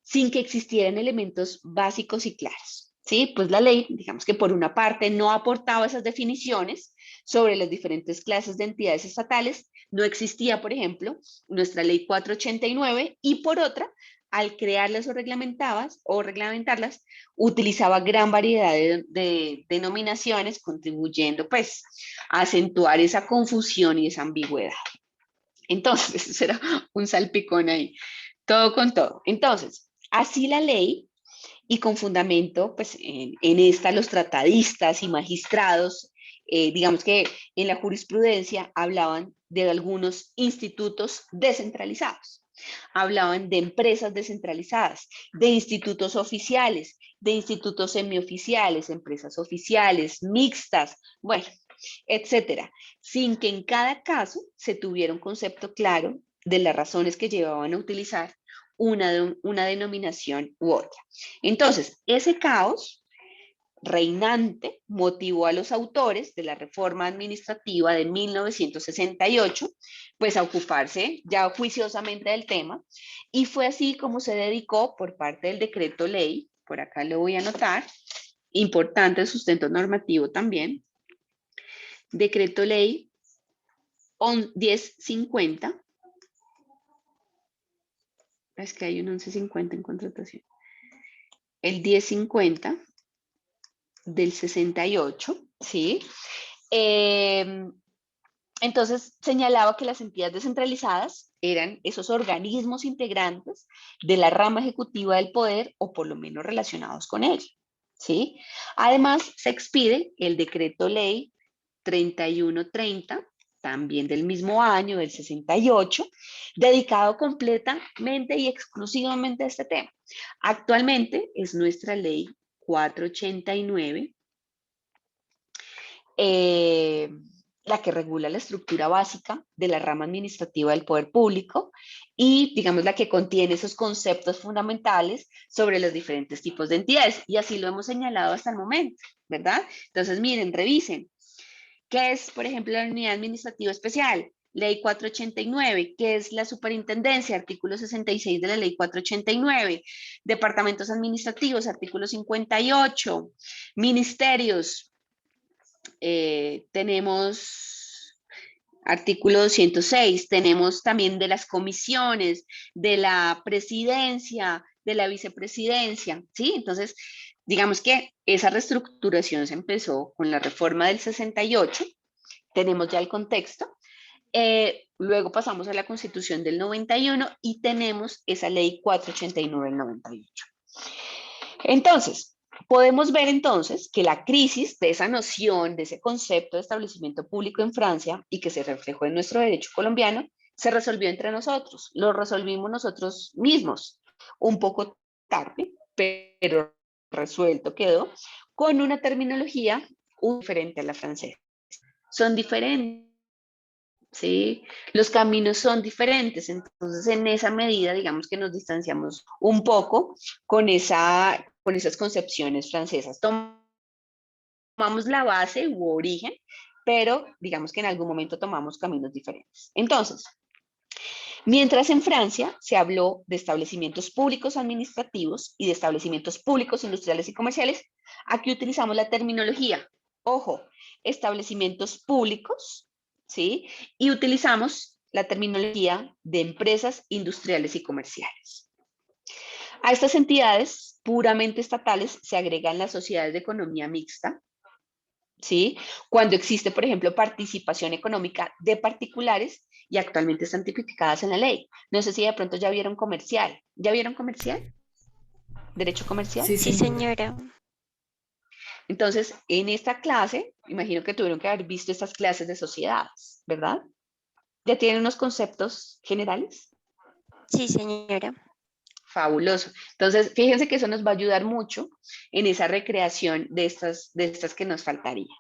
[SPEAKER 1] sin que existieran elementos básicos y claros. ¿Sí? Pues la ley, digamos que por una parte no aportaba esas definiciones sobre las diferentes clases de entidades estatales, no existía, por ejemplo, nuestra ley 489, y por otra, al crearlas o reglamentarlas, utilizaba gran variedad de denominaciones, contribuyendo pues a acentuar esa confusión y esa ambigüedad. Entonces, eso era un salpicón ahí, todo con todo. Entonces, así la ley, y con fundamento, pues en esta los tratadistas y magistrados, digamos que en la jurisprudencia hablaban de algunos institutos descentralizados, hablaban de empresas descentralizadas, de institutos oficiales, de institutos semioficiales, empresas oficiales, mixtas, bueno, etcétera, sin que en cada caso se tuviera un concepto claro de las razones que llevaban a utilizar una denominación u otra. Entonces, ese caos reinante motivó a los autores de la reforma administrativa de 1968, pues a ocuparse ya juiciosamente del tema, y fue así como se dedicó por parte del decreto ley, por acá lo voy a anotar, importante el sustento normativo también, decreto ley 1050, es que hay un 1150 en contratación, el 1050 del 68, ¿sí? Entonces señalaba que las entidades descentralizadas eran esos organismos integrantes de la rama ejecutiva del poder o por lo menos relacionados con ella, ¿sí? Además se expide el decreto ley 3130, también del mismo año, del 68, dedicado completamente y exclusivamente a este tema. Actualmente es nuestra ley 489, la que regula la estructura básica de la rama administrativa del poder público y, digamos, la que contiene esos conceptos fundamentales sobre los diferentes tipos de entidades. Y así lo hemos señalado hasta el momento, ¿verdad? Entonces, miren, revisen. ¿Qué es, por ejemplo, la unidad administrativa especial? Ley 489, ¿qué es la superintendencia? Artículo 66 de la ley 489. Departamentos administrativos, artículo 58. Ministerios, tenemos artículo 206, tenemos también de las comisiones, de la presidencia, de la vicepresidencia, ¿sí? Entonces, digamos que esa reestructuración se empezó con la reforma del 68, tenemos ya el contexto, luego pasamos a la Constitución del 91 y tenemos esa ley 489 del 98. Entonces, podemos ver entonces que la crisis de esa noción, de ese concepto de establecimiento público en Francia y que se reflejó en nuestro derecho colombiano, se resolvió entre nosotros, lo resolvimos nosotros mismos, un poco tarde, pero resuelto quedó, con una terminología diferente a la francesa. Son diferentes, ¿sí? Los caminos son diferentes, entonces en esa medida, digamos que nos distanciamos un poco con esas concepciones francesas. Tomamos la base u origen, pero digamos que en algún momento tomamos caminos diferentes. Entonces, mientras en Francia se habló de establecimientos públicos administrativos y de establecimientos públicos industriales y comerciales, aquí utilizamos la terminología, ojo, establecimientos públicos, ¿sí? Y utilizamos la terminología de empresas industriales y comerciales. A estas entidades puramente estatales se agregan las sociedades de economía mixta, ¿sí? Cuando existe, por ejemplo, participación económica de particulares y actualmente están tipificadas en la ley. No sé si de pronto ya vieron comercial. ¿Ya vieron comercial? ¿Derecho comercial?
[SPEAKER 5] Sí,
[SPEAKER 3] Sí,
[SPEAKER 5] señora.
[SPEAKER 3] señora.
[SPEAKER 1] Entonces, en esta clase, imagino que tuvieron que haber visto estas clases de sociedades, ¿verdad? ¿Ya tienen unos conceptos generales?
[SPEAKER 3] Sí, señora.
[SPEAKER 1] Fabuloso. Entonces, fíjense que eso nos va a ayudar mucho en esa recreación de estas que nos faltaría.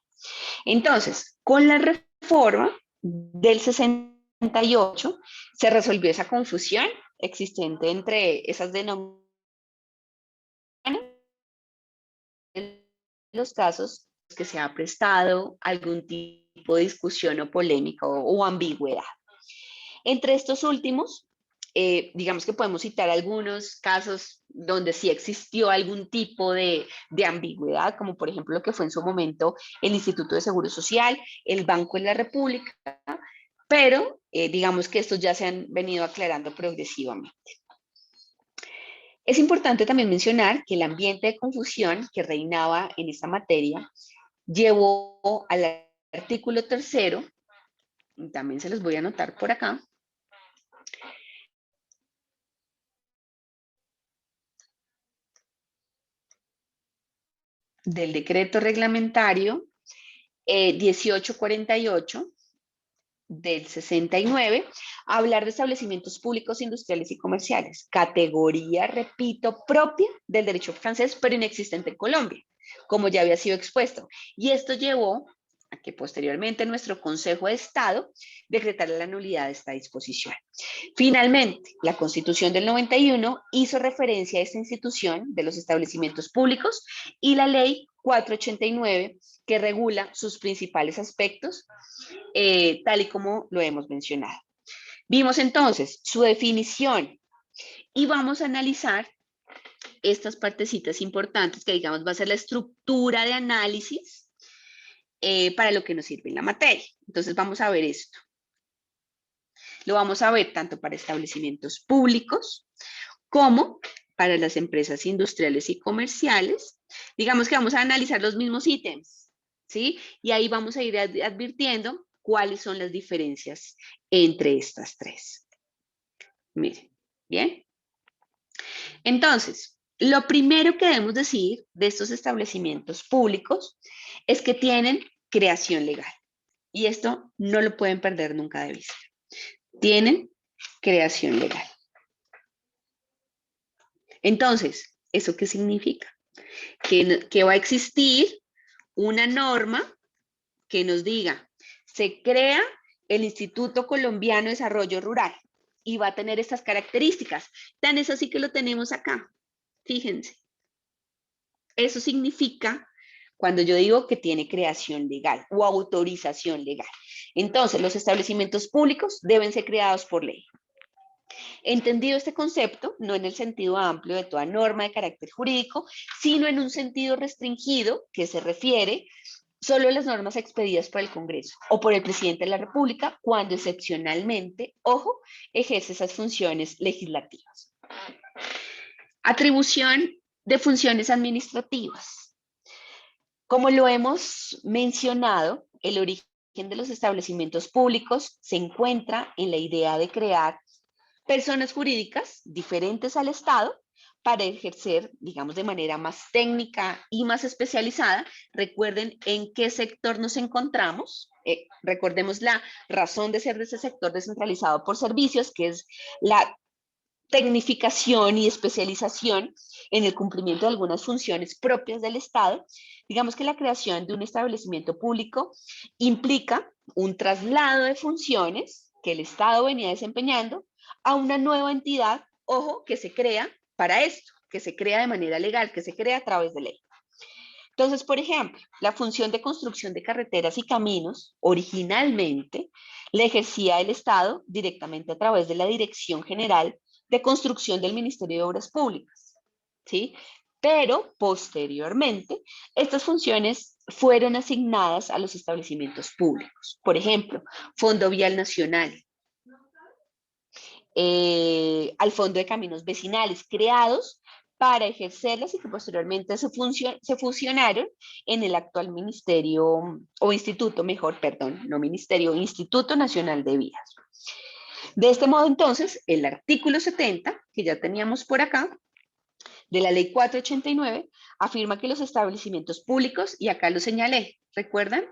[SPEAKER 1] Entonces, con la reforma del 68 se resolvió esa confusión existente entre esas denominaciones en los casos que se ha prestado algún tipo de discusión o polémica o ambigüedad. Entre estos últimos, digamos que podemos citar algunos casos donde sí existió algún tipo de ambigüedad, como por ejemplo lo que fue en su momento el Instituto de Seguro Social, el Banco de la República, pero digamos que estos ya se han venido aclarando progresivamente. Es importante también mencionar que el ambiente de confusión que reinaba en esta materia llevó al artículo 3º, también se los voy a anotar por acá, del decreto reglamentario 1848 del 69, hablar de establecimientos públicos, industriales y comerciales, categoría, repito, propia del derecho francés, pero inexistente en Colombia, como ya había sido expuesto. Y esto llevó a que posteriormente nuestro Consejo de Estado decretara la nulidad de esta disposición. Finalmente, la Constitución del 91 hizo referencia a esta institución de los establecimientos públicos y la Ley 489 que regula sus principales aspectos, tal y como lo hemos mencionado. Vimos entonces su definición y vamos a analizar estas partecitas importantes que digamos va a ser la estructura de análisis para lo que nos sirve en la materia. Entonces vamos a ver esto. Lo vamos a ver tanto para establecimientos públicos como para las empresas industriales y comerciales. Digamos que vamos a analizar los mismos ítems, ¿sí? Y ahí vamos a ir advirtiendo cuáles son las diferencias entre estas tres. Miren, ¿bien? Entonces, lo primero que debemos decir de estos establecimientos públicos es que tienen creación legal. Y esto no lo pueden perder nunca de vista. Tienen creación legal. Entonces, ¿eso qué significa? Que va a existir una norma que nos diga, se crea el Instituto Colombiano de Desarrollo Rural y va a tener estas características. Tan es así que lo tenemos acá. Fíjense. Eso significa cuando yo digo que tiene creación legal o autorización legal. Entonces, los establecimientos públicos deben ser creados por ley. Entendido este concepto, no en el sentido amplio de toda norma de carácter jurídico, sino en un sentido restringido que se refiere solo a las normas expedidas por el Congreso o por el presidente de la República cuando excepcionalmente, ojo, ejerce esas funciones legislativas. Atribución de funciones administrativas. Como lo hemos mencionado, el origen de los establecimientos públicos se encuentra en la idea de crear personas jurídicas diferentes al Estado para ejercer, digamos, de manera más técnica y más especializada. Recuerden en qué sector nos encontramos. Recordemos la razón de ser de ese sector descentralizado por servicios, que es la tecnificación y especialización en el cumplimiento de algunas funciones propias del Estado. Digamos que la creación de un establecimiento público implica un traslado de funciones que el Estado venía desempeñando a una nueva entidad, ojo, que se crea para esto, que se crea de manera legal, que se crea a través de ley. Entonces, por ejemplo, la función de construcción de carreteras y caminos, originalmente, la ejercía el Estado directamente a través de la Dirección General de Construcción del Ministerio de Obras Públicas, ¿sí? Pero, posteriormente, estas funciones fueron asignadas a los establecimientos públicos. Por ejemplo, Fondo Vial Nacional, al Fondo de Caminos Vecinales, creados para ejercerlas y que posteriormente se fusionaron en el actual ministerio, o instituto, mejor, perdón, no ministerio, Instituto Nacional de Vías. De este modo, entonces, el artículo 70, que ya teníamos por acá, de la Ley 489, afirma que los establecimientos públicos, y acá lo señalé, ¿recuerdan?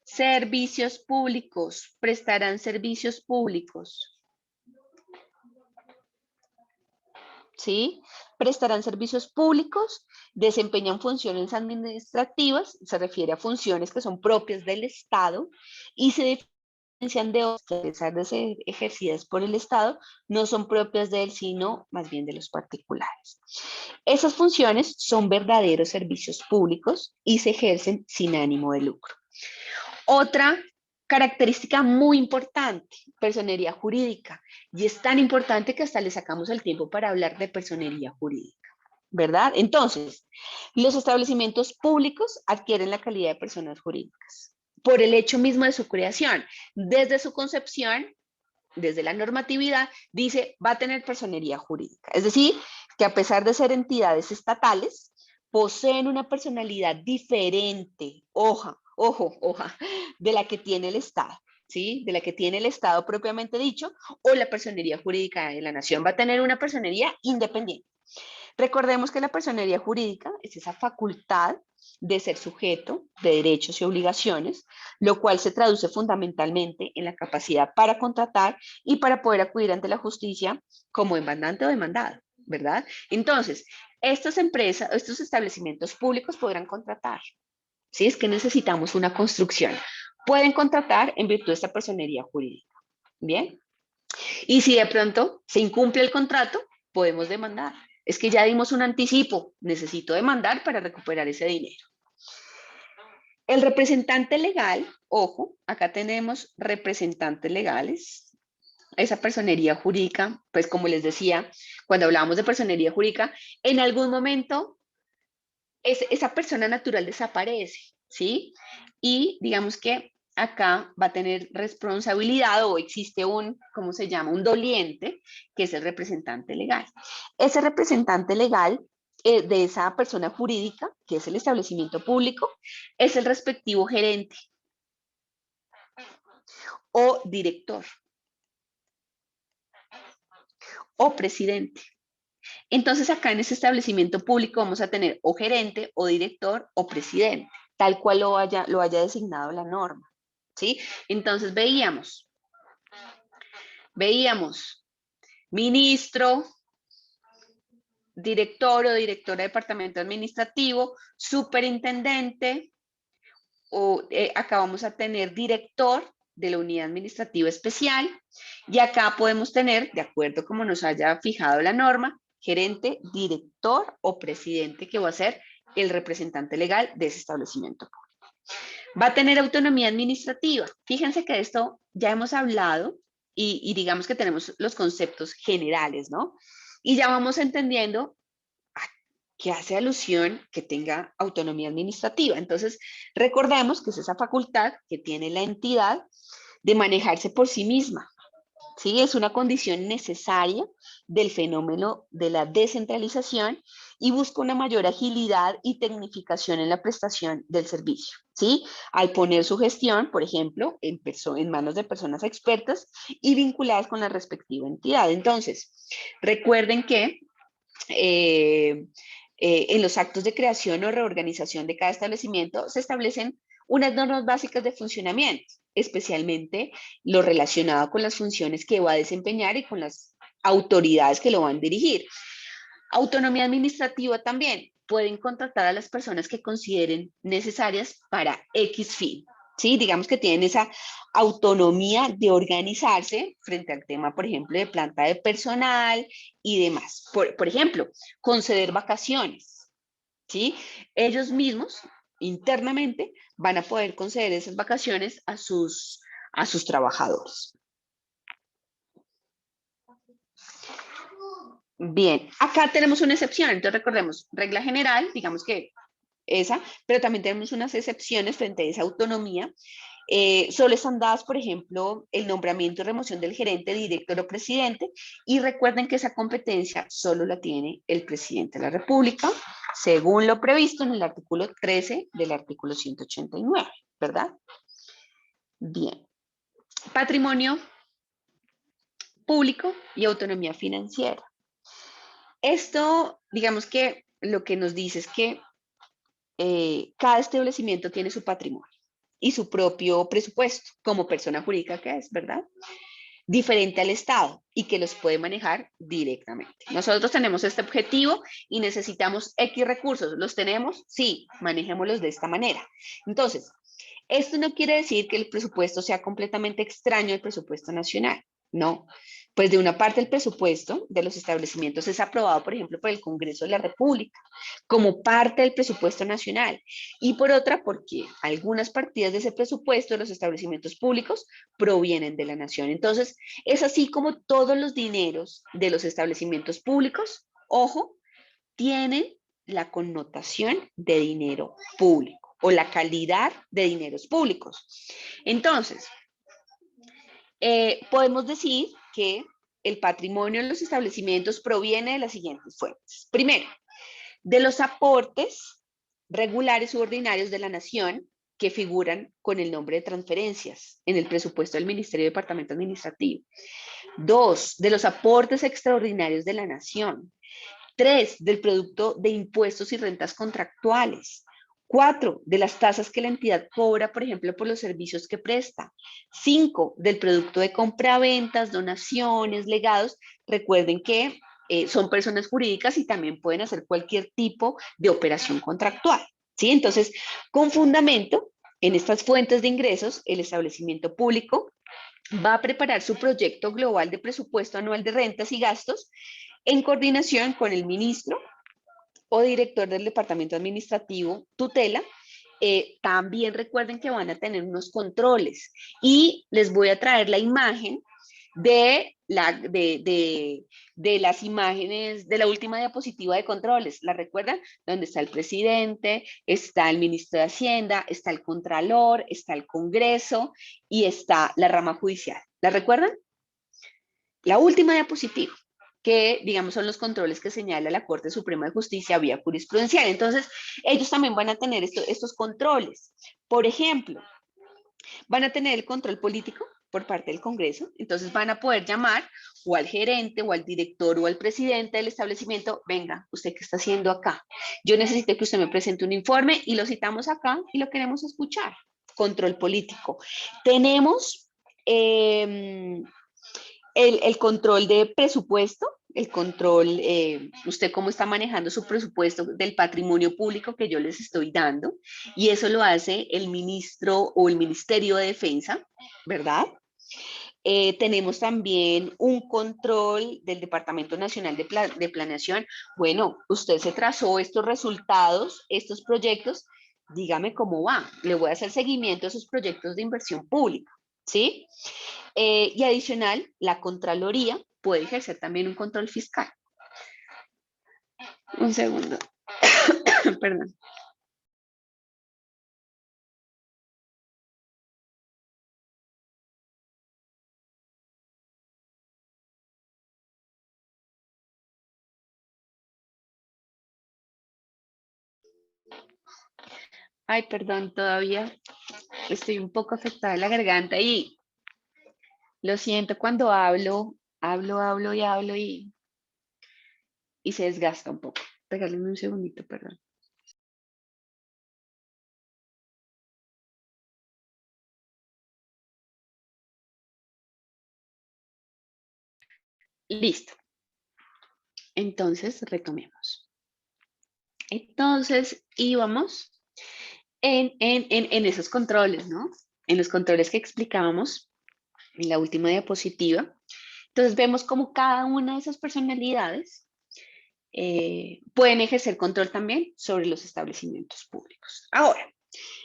[SPEAKER 1] Servicios públicos, prestarán servicios públicos. ¿Sí? Prestarán servicios públicos, desempeñan funciones administrativas, se refiere a funciones que son propias del Estado y se diferencian de otras, a pesar de ser ejercidas por el Estado, no son propias de él, sino más bien de los particulares. Esas funciones son verdaderos servicios públicos y se ejercen sin ánimo de lucro. Otra característica muy importante, personería jurídica. Y es tan importante que hasta le sacamos el tiempo para hablar de personería jurídica, ¿verdad? Entonces, los establecimientos públicos adquieren la calidad de personas jurídicas por el hecho mismo de su creación. Desde su concepción, desde la normatividad, dice, va a tener personería jurídica. Es decir, que a pesar de ser entidades estatales, poseen una personalidad diferente, ojo, de la que tiene el Estado, ¿sí? De la que tiene el Estado propiamente dicho, o la personería jurídica de la nación. Va a tener una personería independiente. Recordemos que la personería jurídica es esa facultad de ser sujeto de derechos y obligaciones, lo cual se traduce fundamentalmente en la capacidad para contratar y para poder acudir ante la justicia como demandante o demandado, ¿verdad? Entonces, estas empresas, estos establecimientos públicos podrán contratar. Si es que necesitamos una construcción, pueden contratar en virtud de esta personería jurídica. Bien. Y si de pronto se incumple el contrato, podemos demandar. Es que ya dimos un anticipo, necesito demandar para recuperar ese dinero. El representante legal, ojo, acá tenemos representantes legales. Esa personería jurídica, pues como les decía, cuando hablábamos de personería jurídica, en algún momento esa persona natural desaparece, ¿sí? Y digamos que acá va a tener responsabilidad o existe un, ¿cómo se llama? Un doliente, que es el representante legal. Ese representante legal de esa persona jurídica, que es el establecimiento público, es el respectivo gerente o director o presidente. Entonces acá en ese establecimiento público vamos a tener o gerente o director o presidente, tal cual lo haya designado la norma, ¿sí? Entonces veíamos ministro, director o directora de departamento administrativo, superintendente, o acá vamos a tener director de la unidad administrativa especial, y acá podemos tener, de acuerdo como nos haya fijado la norma, gerente, director o presidente, que va a ser el representante legal de ese establecimiento. Va a tener autonomía administrativa. Fíjense que de esto ya hemos hablado y digamos que tenemos los conceptos generales, ¿no? Y ya vamos entendiendo que hace alusión que tenga autonomía administrativa. Entonces, recordemos que es esa facultad que tiene la entidad de manejarse por sí misma. ¿Sí? Es una condición necesaria del fenómeno de la descentralización y busca una mayor agilidad y tecnificación en la prestación del servicio, ¿sí? Al poner su gestión, por ejemplo, en manos de personas expertas y vinculadas con la respectiva entidad. Entonces, recuerden que en los actos de creación o reorganización de cada establecimiento se establecen unas normas básicas de funcionamiento, especialmente lo relacionado con las funciones que va a desempeñar y con las autoridades que lo van a dirigir. Autonomía administrativa también. Pueden contratar a las personas que consideren necesarias para X fin. ¿Sí? Digamos que tienen esa autonomía de organizarse frente al tema, por ejemplo, de planta de personal y demás. Por ejemplo, conceder vacaciones. ¿Sí? Ellos mismos, internamente, van a poder conceder esas vacaciones a sus trabajadores. Bien, acá tenemos una excepción, entonces recordemos, regla general, digamos que esa, pero también tenemos unas excepciones frente a esa autonomía. Solo están dadas, por ejemplo, el nombramiento y remoción del gerente, director o presidente, y recuerden que esa competencia solo la tiene el presidente de la República, según lo previsto en el artículo 13 del artículo 189, ¿verdad? Bien. Patrimonio público y autonomía financiera. Esto, digamos que lo que nos dice es que cada establecimiento tiene su patrimonio y su propio presupuesto como persona jurídica que es, ¿verdad? Diferente al Estado y que los puede manejar directamente. Nosotros tenemos este objetivo y necesitamos X recursos. ¿Los tenemos? Sí, manejémoslos de esta manera. Entonces, esto no quiere decir que el presupuesto sea completamente extraño al presupuesto nacional. No, pues de una parte el presupuesto de los establecimientos es aprobado, por ejemplo, por el Congreso de la República, como parte del presupuesto nacional, y por otra, porque algunas partidas de ese presupuesto de los establecimientos públicos provienen de la nación. Entonces, es así como todos los dineros de los establecimientos públicos, ojo, tienen la connotación de dinero público o la calidad de dineros públicos. Entonces, podemos decir que el patrimonio de los establecimientos proviene de las siguientes fuentes. Primero, de los aportes regulares u ordinarios de la nación que figuran con el nombre de transferencias en el presupuesto del Ministerio de Departamento Administrativo. 2, de los aportes extraordinarios de la nación. 3, del producto de impuestos y rentas contractuales. 4, de las tasas que la entidad cobra, por ejemplo, por los servicios que presta. 5, del producto de compraventas, donaciones, legados. Recuerden que son personas jurídicas y también pueden hacer cualquier tipo de operación contractual. ¿Sí? Entonces, con fundamento en estas fuentes de ingresos, el establecimiento público va a preparar su proyecto global de presupuesto anual de rentas y gastos en coordinación con el ministro o director del departamento administrativo tutela. También recuerden que van a tener unos controles y les voy a traer la imagen de las imágenes de la última diapositiva de controles. ¿La recuerdan? Donde está el presidente, está el ministro de Hacienda, está el contralor, está el Congreso y está la rama judicial. ¿La recuerdan? La última diapositiva. que, digamos, son los controles que señala la Corte Suprema de Justicia vía jurisprudencial. Entonces, ellos también van a tener estos controles. Por ejemplo, van a tener el control político por parte del Congreso, entonces van a poder llamar o al gerente o al director o al presidente del establecimiento, venga, ¿usted qué está haciendo acá? Yo necesito que usted me presente un informe y lo citamos acá y lo queremos escuchar. Control político. Tenemos el control de presupuesto, el control, usted cómo está manejando su presupuesto del patrimonio público que yo les estoy dando, y eso lo hace el ministro o el Ministerio de Defensa, ¿verdad? Tenemos también un control del Departamento Nacional de Planeación. Bueno, usted se trazó estos resultados, estos proyectos, dígame cómo va. Le voy a hacer seguimiento a esos proyectos de inversión pública, ¿sí? Y adicional, la Contraloría puede ejercer también un control fiscal. Un segundo. Perdón. Ay, perdón, todavía estoy un poco afectada de la garganta y lo siento cuando hablo y se desgasta un poco. Regálenme un segundito, perdón. Listo. Entonces, retomemos. Entonces, íbamos en esos controles, ¿no? En los controles que explicábamos en la última diapositiva. Entonces, vemos cómo cada una de esas personalidades pueden ejercer control también sobre los establecimientos públicos. Ahora,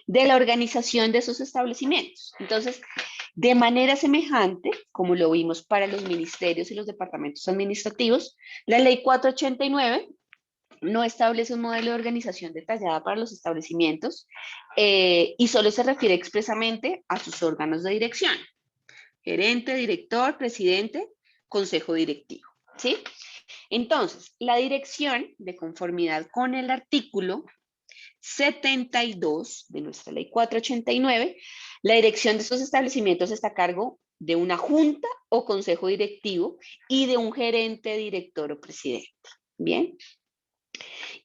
[SPEAKER 1] de la organización de esos establecimientos. Entonces, de manera semejante, como lo vimos para los ministerios y los departamentos administrativos, la ley 489 no establece un modelo de organización detallada para los establecimientos y solo se refiere expresamente a sus órganos de dirección: gerente, director, presidente, consejo directivo, ¿sí? Entonces, la dirección, de conformidad con el artículo 72 de nuestra ley 489, la dirección de estos establecimientos está a cargo de una junta o consejo directivo y de un gerente, director o presidente. Bien.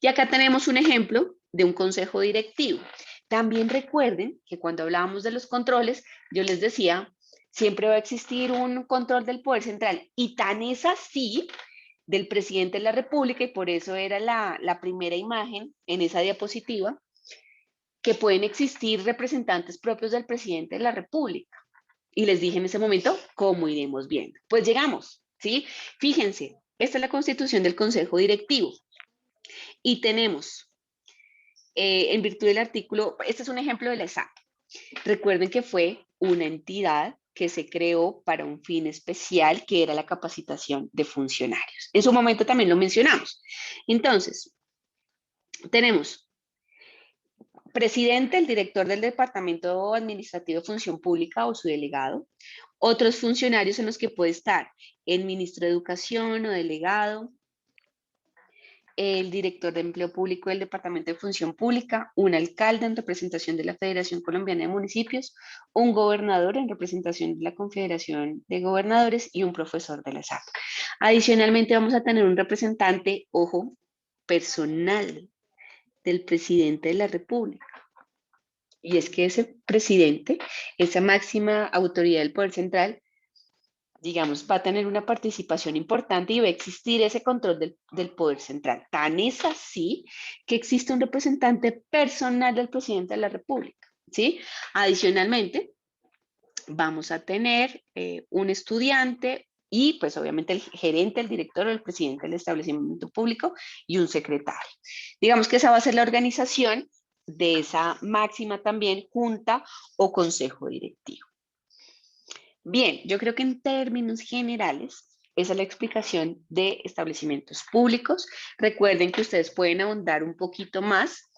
[SPEAKER 1] Y acá tenemos un ejemplo de un consejo directivo. También recuerden que cuando hablábamos de los controles, yo les decía, siempre va a existir un control del poder central, y tan es así del presidente de la República, y por eso era la primera imagen en esa diapositiva, que pueden existir representantes propios del presidente de la República. Y les dije en ese momento cómo iremos viendo. Pues llegamos, ¿sí? Fíjense, esta es la constitución del consejo directivo. Y tenemos, en virtud del artículo, este es un ejemplo de la ESAP. Recuerden que fue una entidad que se creó para un fin especial, que era la capacitación de funcionarios. En su momento también lo mencionamos. Entonces, tenemos presidente, el director del Departamento Administrativo de Función Pública o su delegado, otros funcionarios en los que puede estar el ministro de Educación o delegado, el director de Empleo Público del Departamento de Función Pública, un alcalde en representación de la Federación Colombiana de Municipios, un gobernador en representación de la Confederación de Gobernadores y un profesor de la SAP. Adicionalmente vamos a tener un representante, ojo, personal del presidente de la República. Y es que ese presidente, esa máxima autoridad del poder central, digamos, va a tener una participación importante y va a existir ese control del poder central. Tan es así que existe un representante personal del presidente de la República, ¿sí? Adicionalmente, vamos a tener un estudiante y pues obviamente el gerente, el director o el presidente del establecimiento público y un secretario. Digamos que esa va a ser la organización de esa máxima también junta o consejo directivo. Bien, yo creo que en términos generales, esa es la explicación de establecimientos públicos. Recuerden que ustedes pueden ahondar un poquito más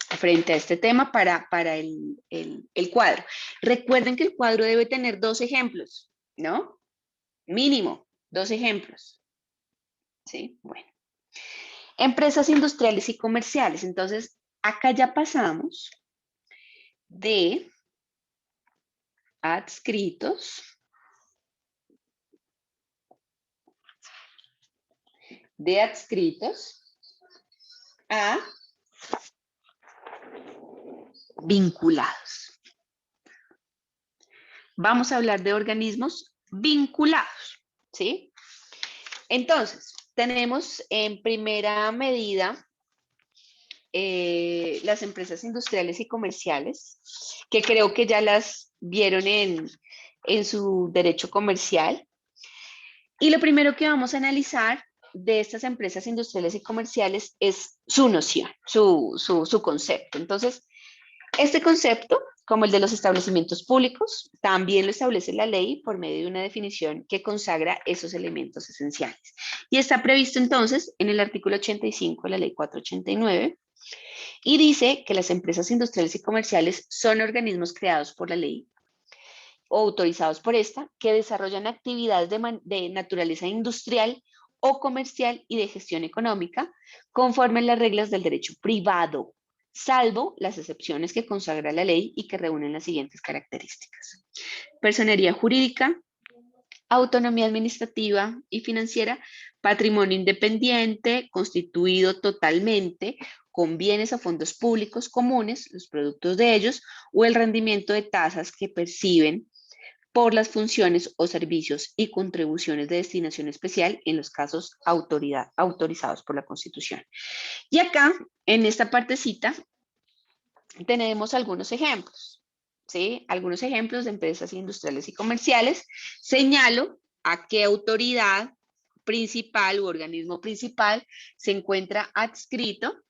[SPEAKER 1] frente a este tema para el cuadro. Recuerden que el cuadro debe tener 2 ejemplos, ¿no? Mínimo, Dos ejemplos. ¿Sí? Bueno. Empresas industriales y comerciales. Entonces, acá ya pasamos de adscritos a vinculados. Vamos a hablar de organismos vinculados, ¿sí? Entonces, tenemos en primera medida las empresas industriales y comerciales, que creo que ya las vieron en su derecho comercial. Y lo primero que vamos a analizar de estas empresas industriales y comerciales es su noción, su concepto. Entonces, este concepto, como el de los establecimientos públicos, también lo establece la ley por medio de una definición que consagra esos elementos esenciales. Y está previsto entonces en el artículo 85 de la ley 489 y dice que las empresas industriales y comerciales son organismos creados por la ley o autorizados por esta que desarrollan actividades de naturaleza industrial o comercial y de gestión económica conforme a las reglas del derecho privado, salvo las excepciones que consagra la ley y que reúnen las siguientes características: personería jurídica, autonomía administrativa y financiera, patrimonio independiente, constituido totalmente con bienes o fondos públicos comunes, los productos de ellos, o el rendimiento de tasas que perciben por las funciones o servicios y contribuciones de destinación especial en los casos autorizados por la Constitución. Y acá, en esta partecita, tenemos algunos ejemplos, ¿sí? Algunos ejemplos de empresas industriales y comerciales. Señalo a qué autoridad principal u organismo principal se encuentra adscrito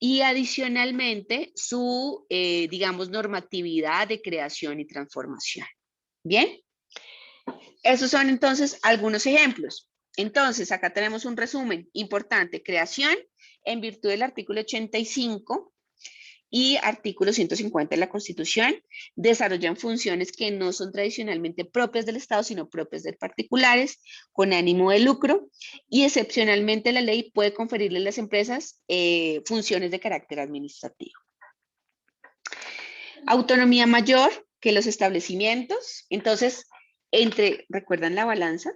[SPEAKER 1] y adicionalmente su, digamos, normatividad de creación y transformación. Bien, esos son entonces algunos ejemplos. Entonces, acá tenemos un resumen importante. Creación en virtud del artículo 85 y artículo 150 de la Constitución, desarrollan funciones que no son tradicionalmente propias del Estado, sino propias de particulares, con ánimo de lucro, y excepcionalmente la ley puede conferirle a las empresas funciones de carácter administrativo. Autonomía mayor que los establecimientos. Entonces, ¿recuerdan la balanza?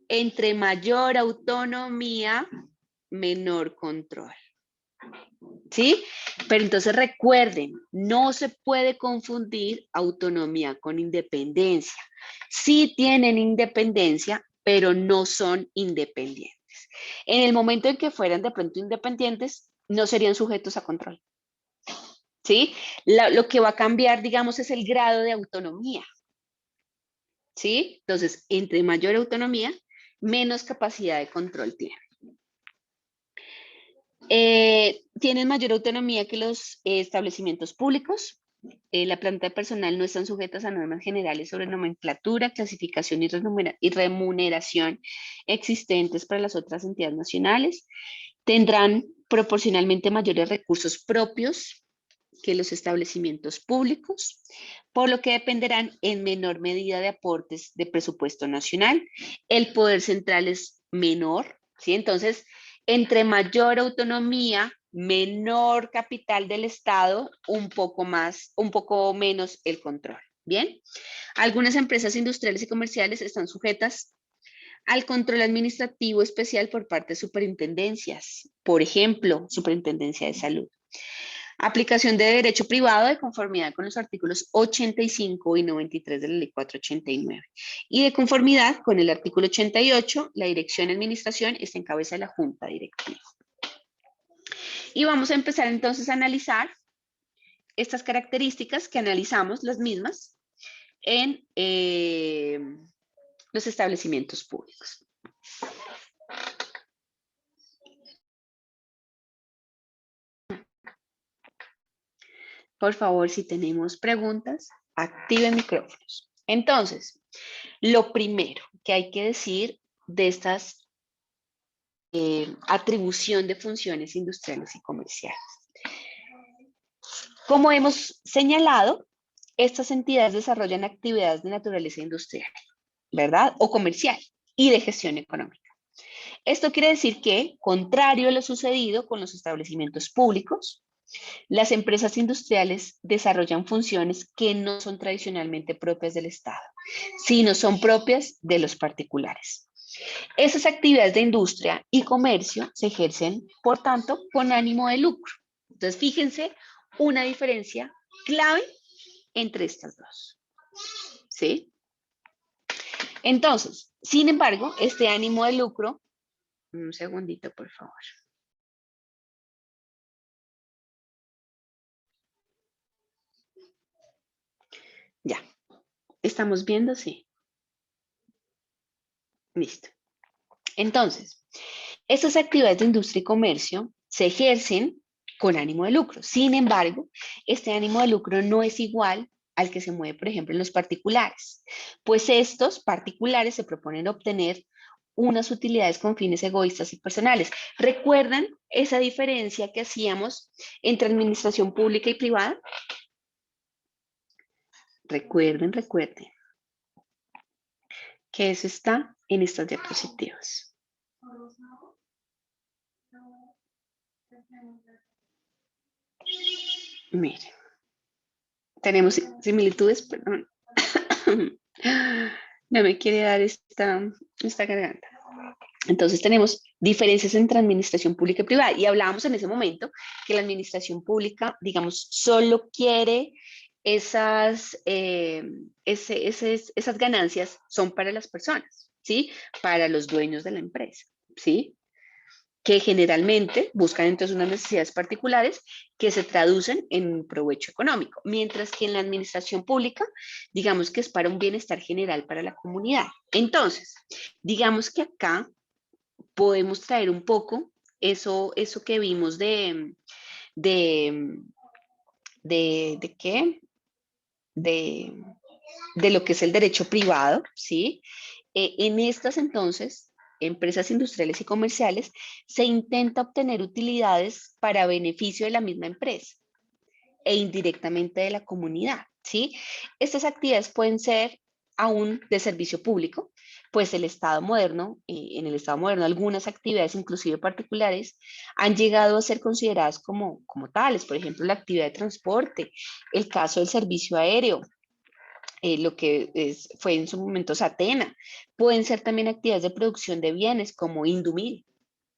[SPEAKER 1] Entre mayor autonomía, menor control. ¿Sí? Pero entonces recuerden, no se puede confundir autonomía con independencia. Sí tienen independencia, pero no son independientes. En el momento en que fueran de pronto independientes, no serían sujetos a control. ¿Sí? Lo que va a cambiar, digamos, es el grado de autonomía. ¿Sí? Entonces, entre mayor autonomía, menos capacidad de control tienen. Tienen mayor autonomía que los establecimientos públicos. La planta de personal no están sujetas a normas generales sobre nomenclatura, clasificación y remuneración existentes para las otras entidades nacionales. Tendrán proporcionalmente mayores recursos propios que los establecimientos públicos, por lo que dependerán en menor medida de aportes de presupuesto nacional. El poder central es menor, ¿sí? Entonces, entre mayor autonomía, menor capital del Estado, un poco menos el control. Bien, algunas empresas industriales y comerciales están sujetas al control administrativo especial por parte de superintendencias, por ejemplo, Superintendencia de Salud. Aplicación de derecho privado de conformidad con los artículos 85 y 93 de la ley 489. Y de conformidad con el artículo 88, la dirección de administración está en cabeza de la junta directiva. Y vamos a empezar entonces a analizar estas características que analizamos las mismas en los establecimientos públicos. Por favor, si tenemos preguntas, activen micrófonos. Entonces, lo primero que hay que decir de estas atribución de funciones industriales y comerciales. Como hemos señalado, estas entidades desarrollan actividades de naturaleza industrial. ¿verdad? O comercial y de gestión económica. Esto quiere decir que, contrario a lo sucedido con los establecimientos públicos, las empresas industriales desarrollan funciones que no son tradicionalmente propias del Estado, sino son propias de los particulares. Esas actividades de industria y comercio se ejercen, por tanto, con ánimo de lucro. Entonces, fíjense una diferencia clave entre estas dos. ¿Sí? Entonces, sin embargo, este ánimo de lucro, un segundito, por favor. Ya, ¿estamos viendo? Sí. Listo. Entonces, estas actividades de industria y comercio se ejercen con ánimo de lucro. Sin embargo, este ánimo de lucro no es igual al que se mueve, por ejemplo, en los particulares, pues estos particulares se proponen obtener unas utilidades con fines egoístas y personales. ¿Recuerdan esa diferencia que hacíamos entre administración pública y privada? Recuerden que eso está en estas diapositivas. Miren, tenemos similitudes, perdón. No me quiere dar esta garganta. Entonces tenemos diferencias entre administración pública y privada. Y hablábamos en ese momento que la administración pública, digamos, solo quiere esas ganancias son para las personas, ¿sí? Para los dueños de la empresa, ¿sí? Que generalmente buscan entonces unas necesidades particulares que se traducen en un provecho económico, mientras que en la administración pública, digamos que es para un bienestar general para la comunidad. Entonces, digamos que acá podemos traer un poco eso que vimos de qué, de lo que es el derecho privado, ¿sí? En estas entonces, empresas industriales y comerciales, se intenta obtener utilidades para beneficio de la misma empresa e indirectamente de la comunidad, ¿sí? Estas actividades pueden ser aún de servicio público, pues el Estado moderno, en el Estado moderno algunas actividades, inclusive particulares, han llegado a ser consideradas como tales, por ejemplo, la actividad de transporte, el caso del servicio aéreo, lo que fue en su momento Satena. Pueden ser también actividades de producción de bienes como Indumil,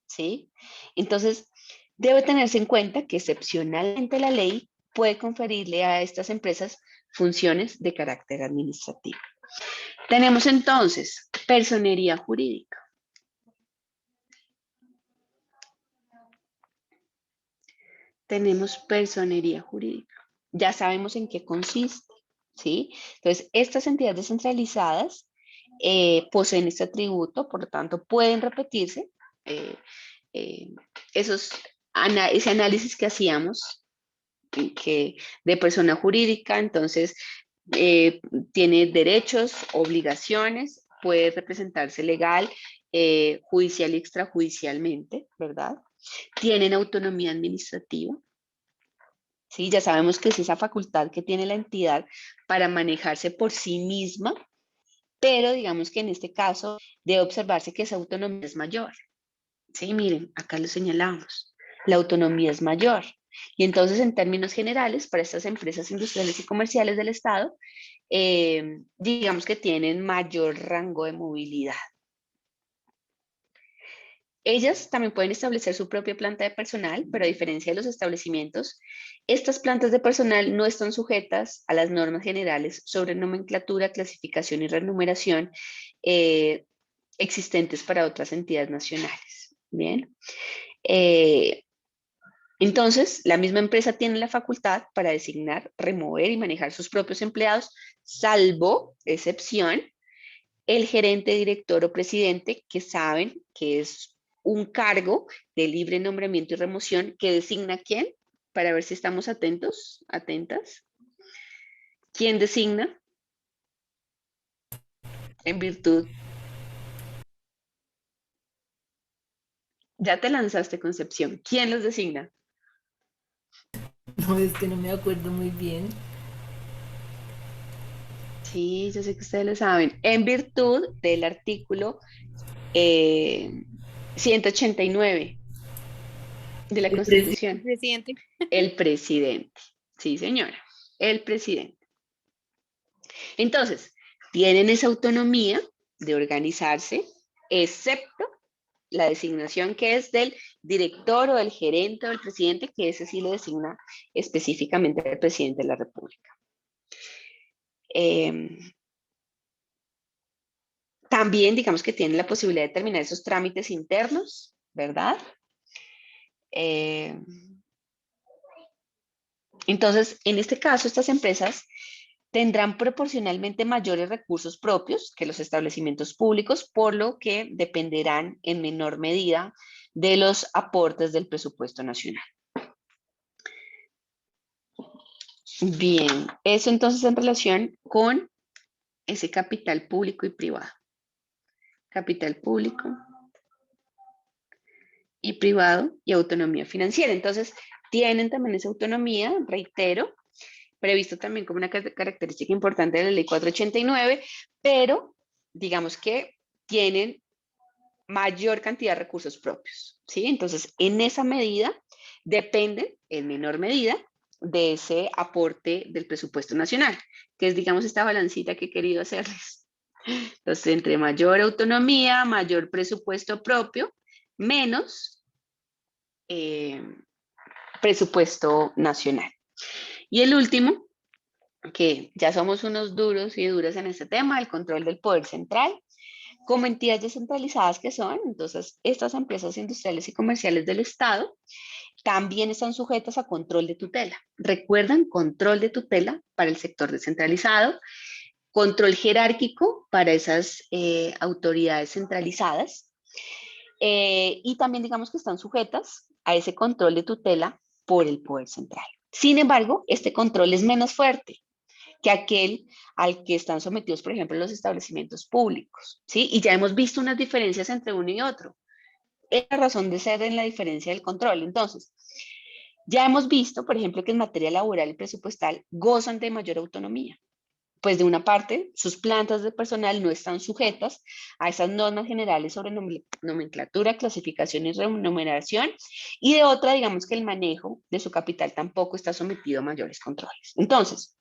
[SPEAKER 1] ¿sí? Entonces, debe tenerse en cuenta que excepcionalmente la ley puede conferirle a estas empresas funciones de carácter administrativo. Tenemos entonces personería jurídica. Tenemos personería jurídica. Ya sabemos en qué consiste, ¿sí? Entonces, estas entidades descentralizadas poseen este atributo, por lo tanto, pueden repetirse ese análisis que hacíamos de persona jurídica, entonces tiene derechos, obligaciones, puede representarse legal, judicial y extrajudicialmente, ¿verdad? Tienen autonomía administrativa. Sí, ya sabemos que es esa facultad que tiene la entidad para manejarse por sí misma, pero digamos que en este caso debe observarse que esa autonomía es mayor. Sí, miren, acá lo señalamos. La autonomía es mayor. Y entonces, en términos generales, para estas empresas industriales y comerciales del Estado, digamos que tienen mayor rango de movilidad. Ellas también pueden establecer su propia planta de personal, pero a diferencia de los establecimientos, estas plantas de personal no están sujetas a las normas generales sobre nomenclatura, clasificación y renumeración existentes para otras entidades nacionales. Bien. Entonces, la misma empresa tiene la facultad para designar, remover y manejar sus propios empleados, salvo excepción, el gerente, director o presidente, que saben que es un cargo de libre nombramiento y remoción que designa quién, para ver si estamos atentos, atentas. ¿Quién designa? En virtud. Ya te lanzaste, Concepción. ¿Quién los designa?
[SPEAKER 5] No, es que no me acuerdo muy bien.
[SPEAKER 1] Sí, yo sé que ustedes lo saben. En virtud del artículo 189 de la
[SPEAKER 5] El presidente.
[SPEAKER 1] Constitución,
[SPEAKER 6] Presidente.
[SPEAKER 1] el presidente. Sí, señora, el presidente. Entonces, tienen esa autonomía de organizarse, excepto la designación que es del director o del gerente o del presidente, que ese sí lo designa específicamente el presidente de la República. Eh, También, digamos que tienen la posibilidad de terminar esos trámites internos, ¿verdad? Eh, entonces, en este caso, estas empresas tendrán proporcionalmente mayores recursos propios que los establecimientos públicos, por lo que dependerán en menor medida de los aportes del presupuesto nacional. Bien, eso entonces en relación con ese capital público y privado. Capital público y privado y autonomía financiera. Entonces, tienen también esa autonomía, reitero, previsto también como una característica importante de la ley 489, pero digamos que tienen mayor cantidad de recursos propios, ¿sí? Entonces, en esa medida, dependen, en menor medida, de ese aporte del presupuesto nacional, que es, digamos, esta balancita que he querido hacerles. Entonces, entre mayor autonomía, mayor presupuesto propio, menos presupuesto nacional. Y el último, que ya somos unos duros y duras en este tema, el control del poder central. Como entidades descentralizadas que son, entonces estas empresas industriales y comerciales del Estado también están sujetas a control de tutela. Recuerdan, control de tutela para el sector descentralizado, control jerárquico para esas autoridades centralizadas y también digamos que están sujetas a ese control de tutela por el poder central. Sin embargo, este control es menos fuerte que aquel al que están sometidos, por ejemplo, los establecimientos públicos, ¿sí? Y ya hemos visto unas diferencias entre uno y otro. Es la razón de ser en la diferencia del control. Entonces, ya hemos visto, por ejemplo, que en materia laboral y presupuestal gozan de mayor autonomía. Pues de una parte, sus plantas de personal no están sujetas a esas normas generales sobre nomenclatura, clasificación y remuneración, y de otra, digamos que el manejo de su capital tampoco está sometido a mayores controles. Entonces,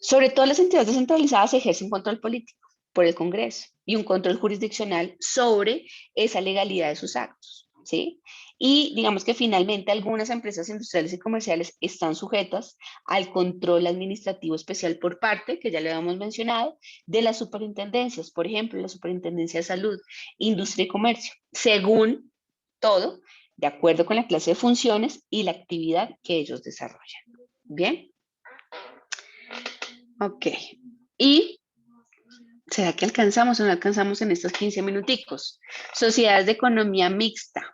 [SPEAKER 1] sobre todo las entidades descentralizadas ejercen control político por el Congreso y un control jurisdiccional sobre esa legalidad de sus actos, ¿sí? Y digamos que finalmente algunas empresas industriales y comerciales están sujetas al control administrativo especial por parte, que ya le habíamos mencionado, de las superintendencias, por ejemplo, la Superintendencia de Salud, Industria y Comercio, según todo, de acuerdo con la clase de funciones y la actividad que ellos desarrollan. ¿Bien? Ok. ¿Y será que alcanzamos o no alcanzamos en estos 15 minuticos? Sociedades de economía mixta.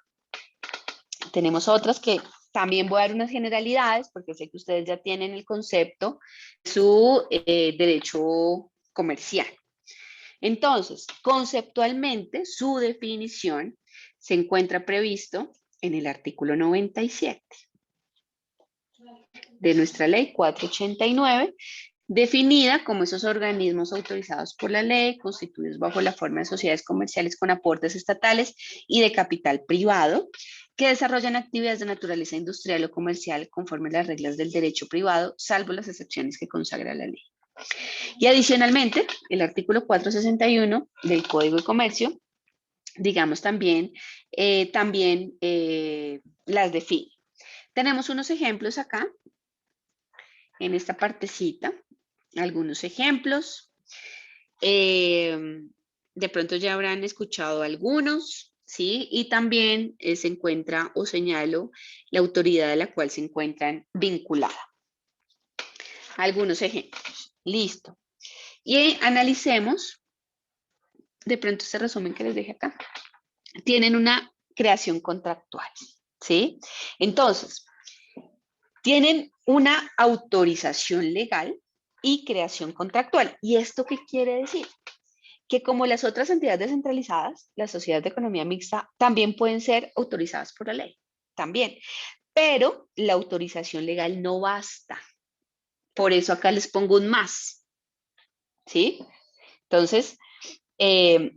[SPEAKER 1] Tenemos otras que también voy a dar unas generalidades porque sé que ustedes ya tienen el concepto de su derecho comercial. Entonces, conceptualmente, su definición se encuentra previsto en el artículo 97 de nuestra ley 489, definida como esos organismos autorizados por la ley, constituidos bajo la forma de sociedades comerciales con aportes estatales y de capital privado, que desarrollan actividades de naturaleza industrial o comercial conforme a las reglas del derecho privado, salvo las excepciones que consagra la ley. Y adicionalmente, el artículo 461 del Código de Comercio, digamos también, las define. Tenemos unos ejemplos acá, en esta partecita, algunos ejemplos. De pronto ya habrán escuchado algunos, ¿sí? Y también se encuentra o señalo la autoridad a la cual se encuentran vinculada. Algunos ejemplos. Listo. Y analicemos, de pronto este resumen que les dejé acá. Tienen una creación contractual, ¿sí? Entonces, tienen una autorización legal y creación contractual. ¿Y esto qué quiere decir? Que como las otras entidades descentralizadas, las sociedades de economía mixta también pueden ser autorizadas por la ley, también. Pero la autorización legal no basta. Por eso acá les pongo un más, ¿sí? Entonces, eh,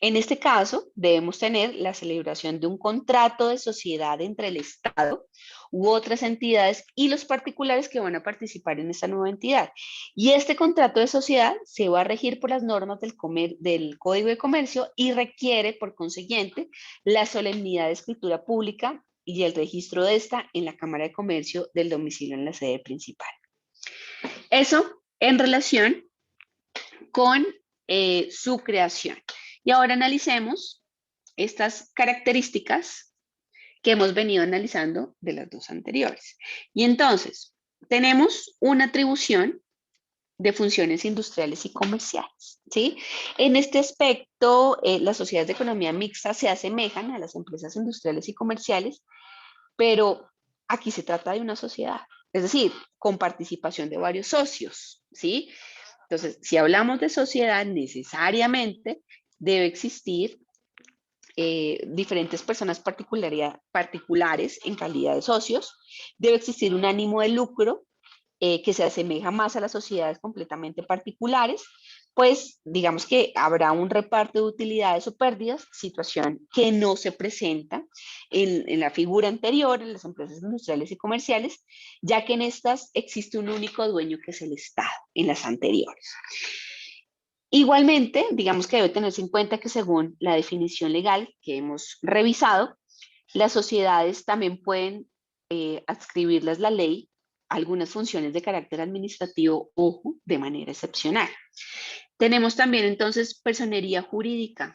[SPEAKER 1] en este caso, debemos tener la celebración de un contrato de sociedad entre el Estado u otras entidades y los particulares que van a participar en esta nueva entidad. Y este contrato de sociedad se va a regir por las normas del Código de Comercio y requiere, por consiguiente, la solemnidad de escritura pública y el registro de esta en la Cámara de Comercio del domicilio en la sede principal. Eso en relación con su creación. Y ahora analicemos estas características que hemos venido analizando de las dos anteriores. Y entonces, tenemos una atribución de funciones industriales y comerciales, ¿sí? En este aspecto, las sociedades de economía mixta se asemejan a las empresas industriales y comerciales, pero aquí se trata de una sociedad, es decir, con participación de varios socios, ¿sí? Entonces, si hablamos de sociedad, necesariamente debe existir diferentes personas particulares en calidad de socios, debe existir un ánimo de lucro que se asemeja más a las sociedades completamente particulares, pues digamos que habrá un reparto de utilidades o pérdidas, situación que no se presenta en la figura anterior, en las empresas industriales y comerciales, ya que en estas existe un único dueño que es el Estado, en las anteriores. Igualmente, digamos que debe tenerse en cuenta que según la definición legal que hemos revisado, las sociedades también pueden adscribirles la ley algunas funciones de carácter administrativo, ojo, de manera excepcional. Tenemos también entonces personería jurídica.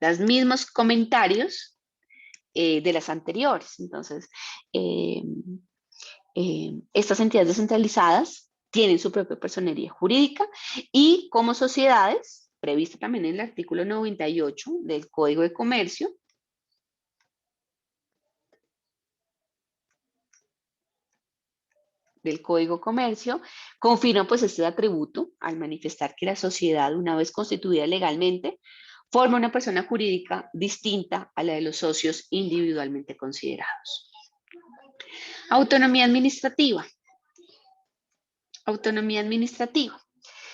[SPEAKER 1] Los mismos comentarios de las anteriores. Entonces, estas entidades descentralizadas tienen su propia personería jurídica y como sociedades, prevista también en el artículo 98 del Código de Comercio, confirma pues este atributo al manifestar que la sociedad, una vez constituida legalmente, forma una persona jurídica distinta a la de los socios individualmente considerados. Autonomía administrativa. Autonomía administrativa.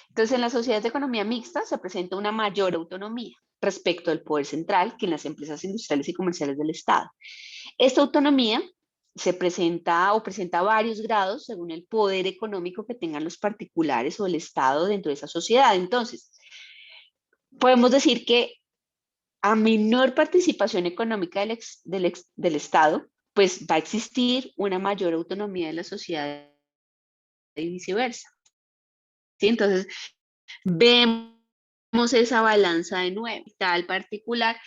[SPEAKER 1] Entonces, en las sociedades de economía mixta se presenta una mayor autonomía respecto del poder central que en las empresas industriales y comerciales del Estado. Esta autonomía se presenta o presenta varios grados según el poder económico que tengan los particulares o el Estado dentro de esa sociedad. Entonces, podemos decir que a menor participación económica del Estado, pues va a existir una mayor autonomía de la sociedad y viceversa. ¿Sí? Entonces, vemos esa balanza de nuevo, tal particular.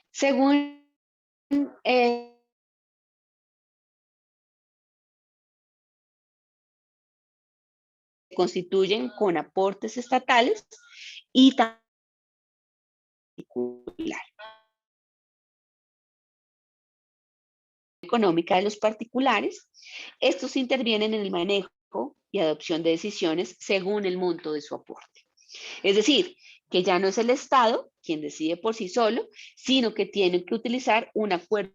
[SPEAKER 1] Según constituyen con aportes estatales y particular. Económica de los particulares, estos intervienen en el manejo y adopción de decisiones según el monto de su aporte. Es decir, que ya no es el Estado quien decide por sí solo, sino que tiene que utilizar un acuerdo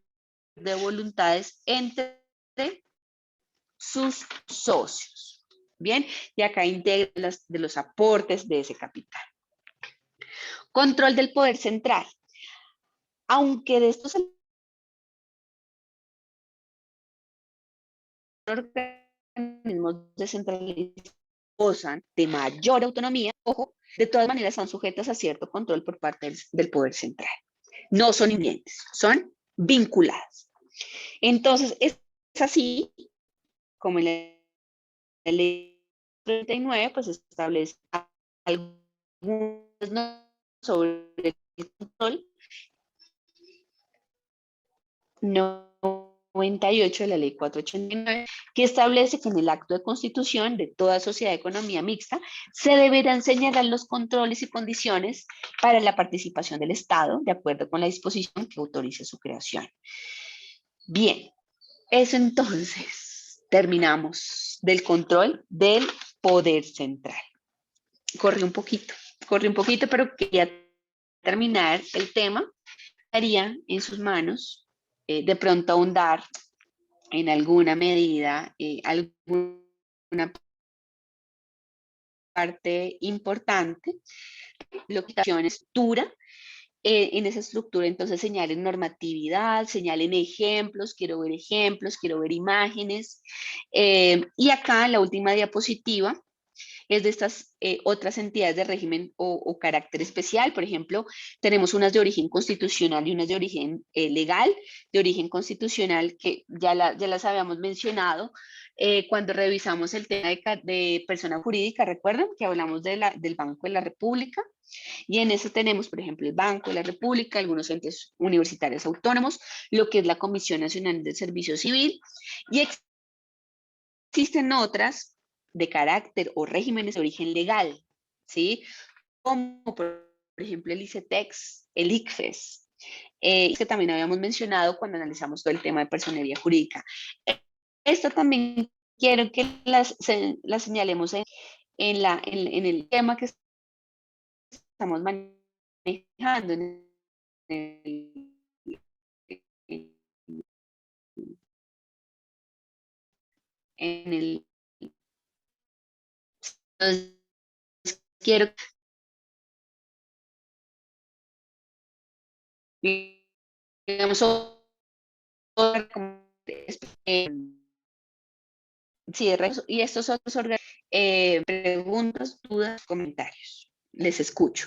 [SPEAKER 1] de voluntades entre sus socios. Bien, y acá integra de los aportes de ese capital. Control del poder central. Aunque de estos organismos descentralizados gozan de mayor autonomía, ojo, de todas maneras están sujetas a cierto control por parte del poder central. No son independientes, son vinculadas. Entonces, es así como en la ley 39, pues establece algunas normas sobre el control 98 de la ley 489, que establece que en el acto de constitución de toda sociedad de economía mixta se deberán señalar los controles y condiciones para la participación del Estado, de acuerdo con la disposición que autorice su creación. Bien, eso entonces, terminamos del control del poder central. Corrí un poquito, corre un poquito, pero quería terminar el tema. Estaría en sus manos de pronto ahondar en alguna medida, alguna parte importante, lo que es estructura. En esa estructura entonces señalen normatividad, señalen ejemplos, quiero ver imágenes. Y acá en la última diapositiva es de estas otras entidades de régimen o carácter especial. Por ejemplo, tenemos unas de origen constitucional y unas de origen legal. De origen constitucional, que ya las habíamos mencionado cuando revisamos el tema de persona jurídica. ¿Recuerdan que hablamos del Banco de la República? Y en eso tenemos, por ejemplo, el Banco de la República, algunos entes universitarios autónomos, lo que es la Comisión Nacional del Servicio Civil, y existen otras de carácter o regímenes de origen legal, ¿sí? Como por ejemplo el ICETEX, el ICFES, que también habíamos mencionado cuando analizamos todo el tema de personería jurídica. Esto también quiero que las señalemos en el tema que estamos manejando, en el entonces, quiero que digamos cierre y estos otros órganos, preguntas, dudas, comentarios. Les escucho.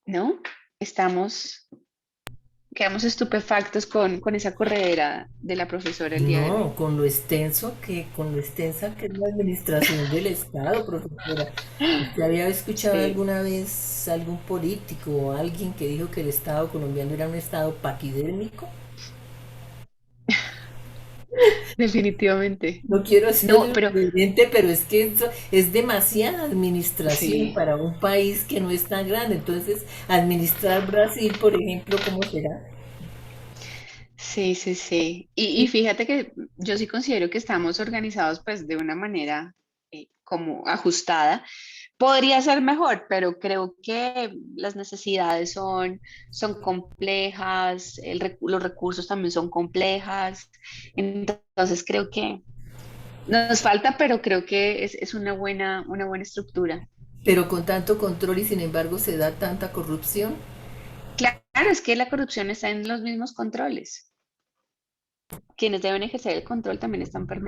[SPEAKER 1] ¿No? Quedamos estupefactos con esa corredera de la profesora el día de hoy.
[SPEAKER 5] No, con lo extensa que es la administración del Estado, profesora. ¿Usted había escuchado
[SPEAKER 1] Sí,
[SPEAKER 5] alguna vez algún político o alguien que dijo que el Estado colombiano era un Estado paquidérmico?
[SPEAKER 1] definitivamente.
[SPEAKER 5] No quiero ser
[SPEAKER 1] No, pero
[SPEAKER 5] irreverente, pero es que eso es demasiada administración
[SPEAKER 1] sí,
[SPEAKER 5] para un país que no es tan grande. Entonces, administrar Brasil, por ejemplo, ¿cómo será?
[SPEAKER 1] sí, sí, sí. Y fíjate que yo sí considero que estamos organizados pues de una manera como ajustada. Podría ser mejor, pero creo que las necesidades son complejas, los recursos también son complejas. Entonces creo que nos falta, pero creo que es una buena estructura.
[SPEAKER 5] Pero con tanto control y sin embargo se da tanta corrupción.
[SPEAKER 1] Claro, es que la corrupción está en los mismos controles. Quienes deben ejercer el control también están permeados.